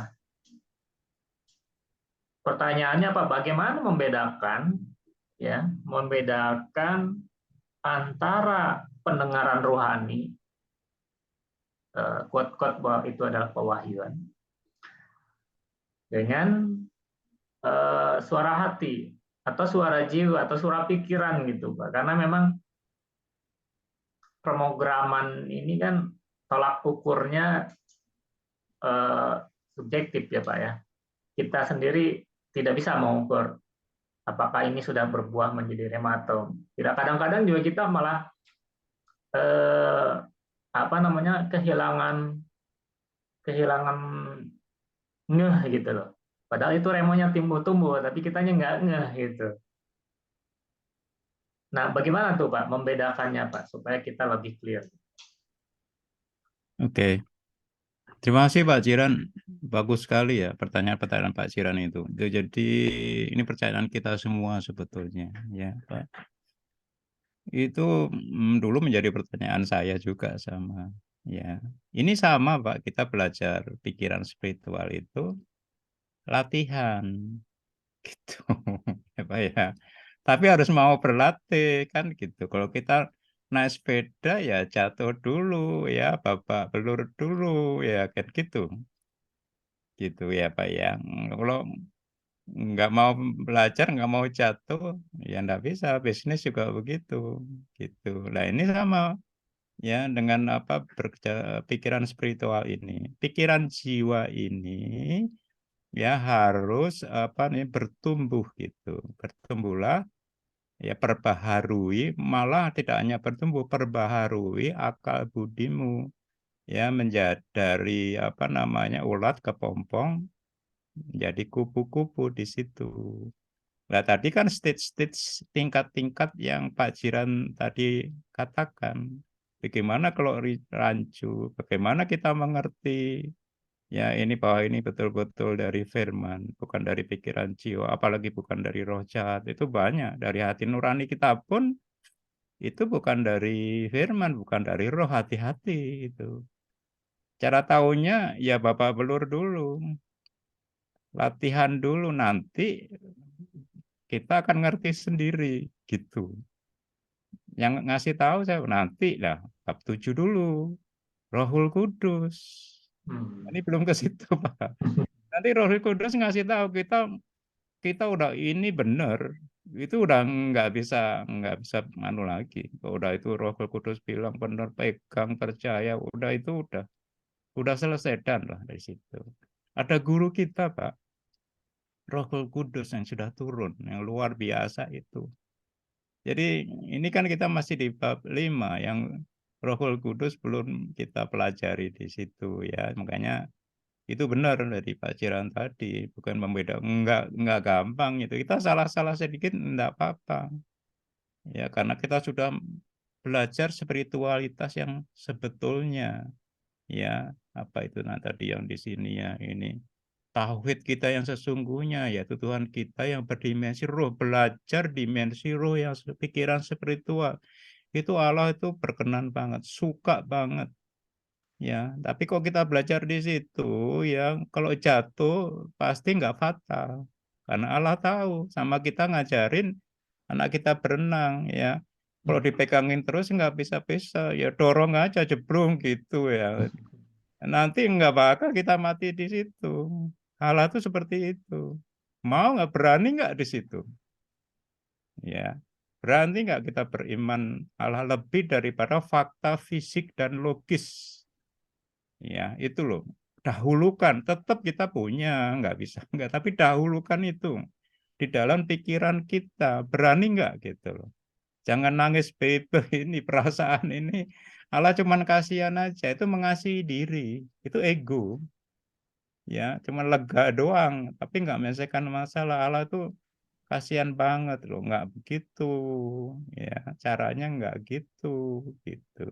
pertanyaannya Pak, bagaimana membedakan antara pendengaran rohani, quote-quote bahwa itu adalah pewahyuan, dengan suara hati atau suara jiwa atau suara pikiran gitu Pak. Karena memang pemrograman ini kan tolak ukurnya eh, subjektif ya Pak ya. Kita sendiri tidak bisa mengukur apakah ini sudah berbuah menjadi rema atau tidak. Kadang-kadang juga kita malah eh, apa namanya kehilangan kehilangan ngeh gitu loh. Padahal itu remonya tumbuh-tumbuh, tapi kitanya nggak ngeh gitu. Nah, bagaimana tuh Pak membedakannya Pak supaya kita lebih clear? Oke, terima kasih Pak Jiran. Bagus sekali ya pertanyaan-pertanyaan Pak Jiran itu. Jadi ini pertanyaan kita semua sebetulnya, ya Pak. Itu dulu menjadi pertanyaan saya juga sama. Ya, ini sama Pak. Kita belajar pikiran spiritual itu latihan, gitu, ya Pak ya. Tapi harus mau berlatih kan gitu. Kalau kita naik sepeda ya jatuh dulu ya, babak belur dulu ya kan gitu, gitu ya Pak ya. Kalau nggak mau belajar, nggak mau jatuh, ya nggak bisa. Bisnis juga begitu, gitu. Nah ini sama ya dengan apa pikiran spiritual ini, pikiran jiwa ini ya harus apa nih bertumbuh gitu, bertumbuhlah ya perbaharui, malah tidak hanya bertumbuh, perbaharui akal budimu ya menjadi dari apa namanya ulat kepompong jadi kupu-kupu di situ. Nah, tadi kan stage-stage tingkat-tingkat yang Pak Jiran tadi katakan. Bagaimana kalau rancu, bagaimana kita mengerti ya ini bahwa ini betul-betul dari firman, bukan dari pikiran jiwa, apalagi bukan dari roh jahat. Itu banyak dari hati nurani kita pun Itu bukan dari firman, bukan dari roh, hati-hati itu. Cara tahunya ya Bapak belur dulu, latihan dulu, nanti kita akan ngerti sendiri gitu. Yang ngasih tahu saya nanti lah bab 7 dulu, Rohul Kudus. Ini belum ke situ, Pak. Nanti Rohul Kudus ngasih tahu kita, kita udah ini benar, itu udah nggak bisa anu lagi. Udah itu Roh Kudus bilang benar, pegang, percaya, udah itu udah selesai dan lah dari situ. Ada guru kita, Pak, Roh Kudus yang sudah turun, yang luar biasa itu. Jadi ini kan kita masih di bab 5 yang Roh Kudus belum kita pelajari di situ ya. Makanya itu benar dari Pak Ciran tadi, bukan membeda, enggak gampang itu. Kita salah-salah sedikit enggak apa-apa. Ya, karena kita sudah belajar spiritualitas yang sebetulnya. Ya, apa itu nah tadi yang di sini ya ini. Tauhid kita yang sesungguhnya, yaitu Tuhan kita yang berdimensi roh, belajar dimensi roh yang pikiran spiritual. Itu Allah itu berkenan banget, suka banget. Ya, tapi kok kita belajar di situ, ya kalau jatuh pasti nggak fatal. Karena Allah tahu, sama kita ngajarin anak kita berenang, ya. Kalau dipegangin terus nggak bisa-bisa, ya dorong aja jeblung gitu ya. Nanti nggak bakal kita mati di situ. Allah itu seperti itu. Mau nggak, berani nggak di situ? Ya, berani nggak kita beriman Allah lebih daripada fakta fisik dan logis? Ya, itu loh. Dahulukan, tetap kita punya, nggak bisa nggak, tapi dahulukan itu di dalam pikiran kita. Berani nggak gitu loh. Jangan nangis bebe ini perasaan ini. Allah cuman kasihan aja, itu mengasihi diri, itu ego. Ya, cuma lega doang, tapi nggak menyelesaikan masalah. Allah itu kasihan banget loh, nggak begitu. Ya, caranya nggak gitu, gitu.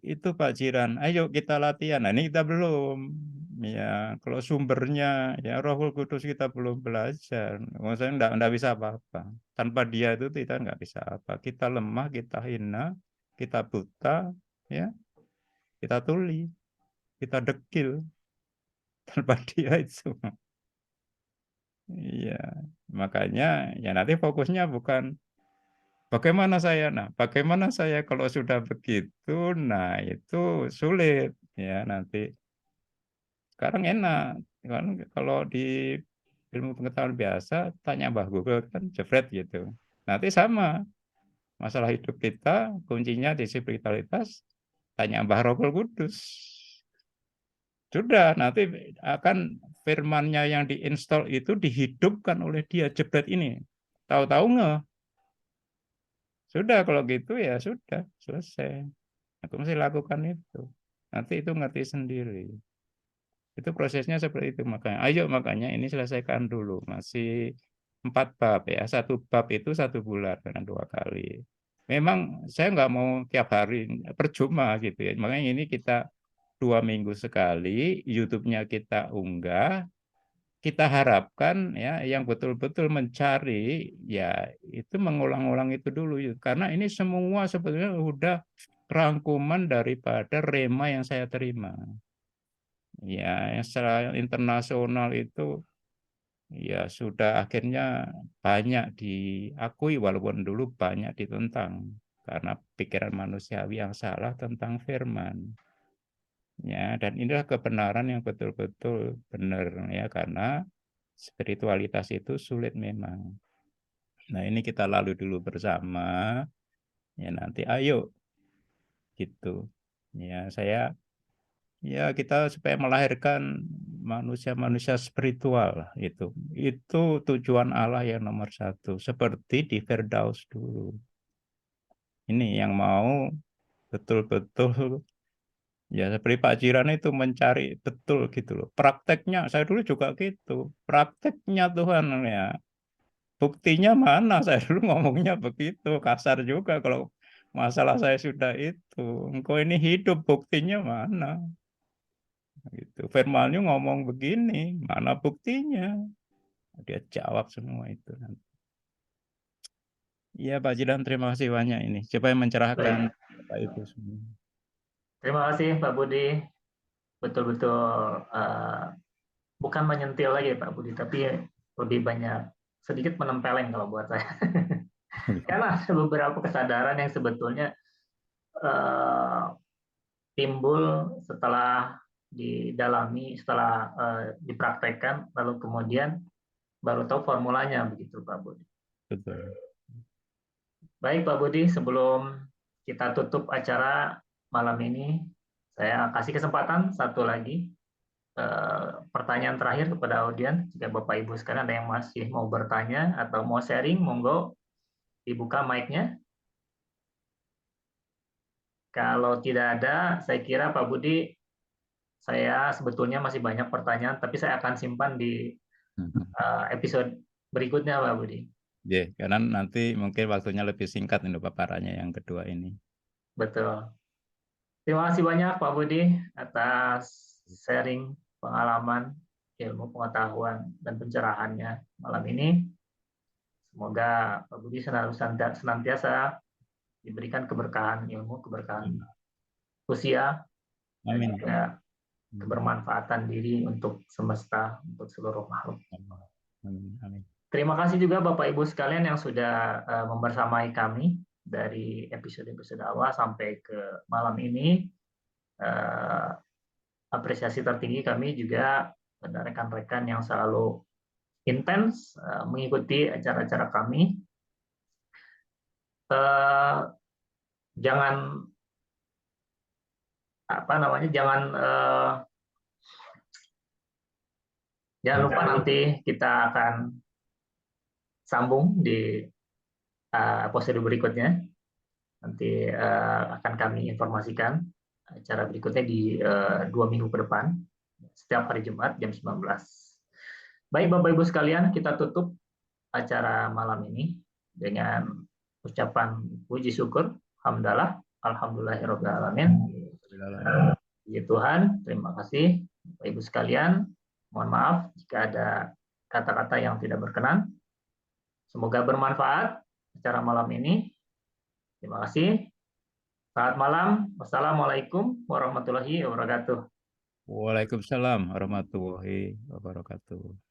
Itu Pak Jiran, ayo kita latihan. Nah, ini kita belum. Ya, kalau sumbernya, ya Rohul Kudus kita belum belajar. Maksudnya enggak bisa apa-apa. Tanpa dia itu kita nggak bisa apa. Kita lemah, kita hina, kita buta, ya, kita tuli, kita dekil. Tanpa dia itu. Iya, makanya ya nanti fokusnya bukan bagaimana saya. Nah, bagaimana saya kalau sudah begitu, nah itu sulit ya nanti. Sekarang enak kan kalau di ilmu pengetahuan biasa tanya Mbah Google kan jebret gitu. Nanti sama masalah hidup kita kuncinya di spiritualitas tanya Mbah Rohul Kudus. Sudah nanti akan firmannya yang diinstal itu dihidupkan oleh dia jebret ini. Tahu-tahu nggak? Sudah kalau gitu ya sudah selesai. Aku mesti lakukan itu. Nanti itu ngerti sendiri. Itu prosesnya seperti itu makanya. Ayo makanya ini selesaikan dulu. Masih 4 bab ya. 1 bab itu 1 bulan karena 2 kali. Memang saya nggak mau tiap hari percuma gitu ya. Makanya ini kita 2 minggu sekali. YouTube-nya kita unggah. Kita harapkan ya yang betul-betul mencari ya itu mengulang-ulang itu dulu karena ini semua sebetulnya udah rangkuman daripada rema yang saya terima. Ya, yang secara internasional itu ya sudah akhirnya banyak diakui walaupun dulu banyak ditentang karena pikiran manusiawi yang salah tentang firman. Ya, dan inilah kebenaran yang betul-betul benar ya karena spiritualitas itu sulit memang. Nah, ini kita lalu dulu bersama. Ya, nanti ayo gitu. Ya, saya ya kita supaya melahirkan manusia-manusia spiritual lah itu. Itu tujuan Allah yang nomor 1. Seperti di Firdaus dulu. Ini yang mau betul-betul ya seperti Pak Jiran itu mencari betul gitu loh. Prakteknya saya dulu juga gitu. Prakteknya Tuhan ya. Buktinya mana? Saya dulu ngomongnya begitu, kasar juga kalau masalah saya sudah itu. Engkau ini hidup, buktinya mana? Gitu. Firmannya ngomong begini, mana buktinya? Dia jawab semua itu. Iya Pak Jidan, terima kasih banyak ini. Supaya mencerahkan Baik, Bapak Ibu semua. terima kasih Pak Budi. Betul-betul bukan menyentil lagi Pak Budi, tapi lebih banyak sedikit menempeleng kalau buat saya. Karena ada beberapa kesadaran yang sebetulnya eh, timbul setelah didalami, setelah dipraktekkan, lalu kemudian baru tahu formulanya begitu Pak Budi. Betul. Baik Pak Budi, sebelum kita tutup acara malam ini, saya kasih kesempatan satu lagi pertanyaan terakhir kepada audiens. Jika Bapak Ibu sekalian ada yang masih mau bertanya atau mau sharing, monggo dibuka mic-nya. Kalau tidak ada, saya kira Pak Budi, saya sebetulnya masih banyak pertanyaan, tapi saya akan simpan di episode berikutnya Pak Budi. Ya, karena nanti mungkin waktunya lebih singkat untuk paparannya yang kedua ini. Betul. Terima kasih banyak Pak Budi atas sharing pengalaman, ilmu pengetahuan, dan pencerahannya malam ini. Semoga Pak Budi senantiasa diberikan keberkahan ilmu, keberkahan usia, dan Amin. juga kebermanfaatan diri untuk semesta, untuk seluruh makhluk. Amin. Amin. Terima kasih juga Bapak Ibu sekalian yang sudah membersamai kami dari episode-episode awal sampai ke malam ini. Apresiasi tertinggi kami juga pada rekan-rekan yang selalu intens mengikuti acara-acara kami. Jangan apa namanya, jangan lupa nanti kita akan sambung di episode berikutnya. Nanti akan kami informasikan acara berikutnya di 2 minggu ke depan, setiap hari Jumat jam 19. Baik Bapak Ibu sekalian, kita tutup acara malam ini dengan ucapan puji syukur, hamdalah, alhamdulillahirobbilalamin. Puji Tuhan, terima kasih Bapak Ibu sekalian. Mohon maaf jika ada kata-kata yang tidak berkenan. Semoga bermanfaat acara malam ini. Terima kasih. Selamat malam. Wassalamualaikum warahmatullahi wabarakatuh. Waalaikumsalam warahmatullahi wabarakatuh.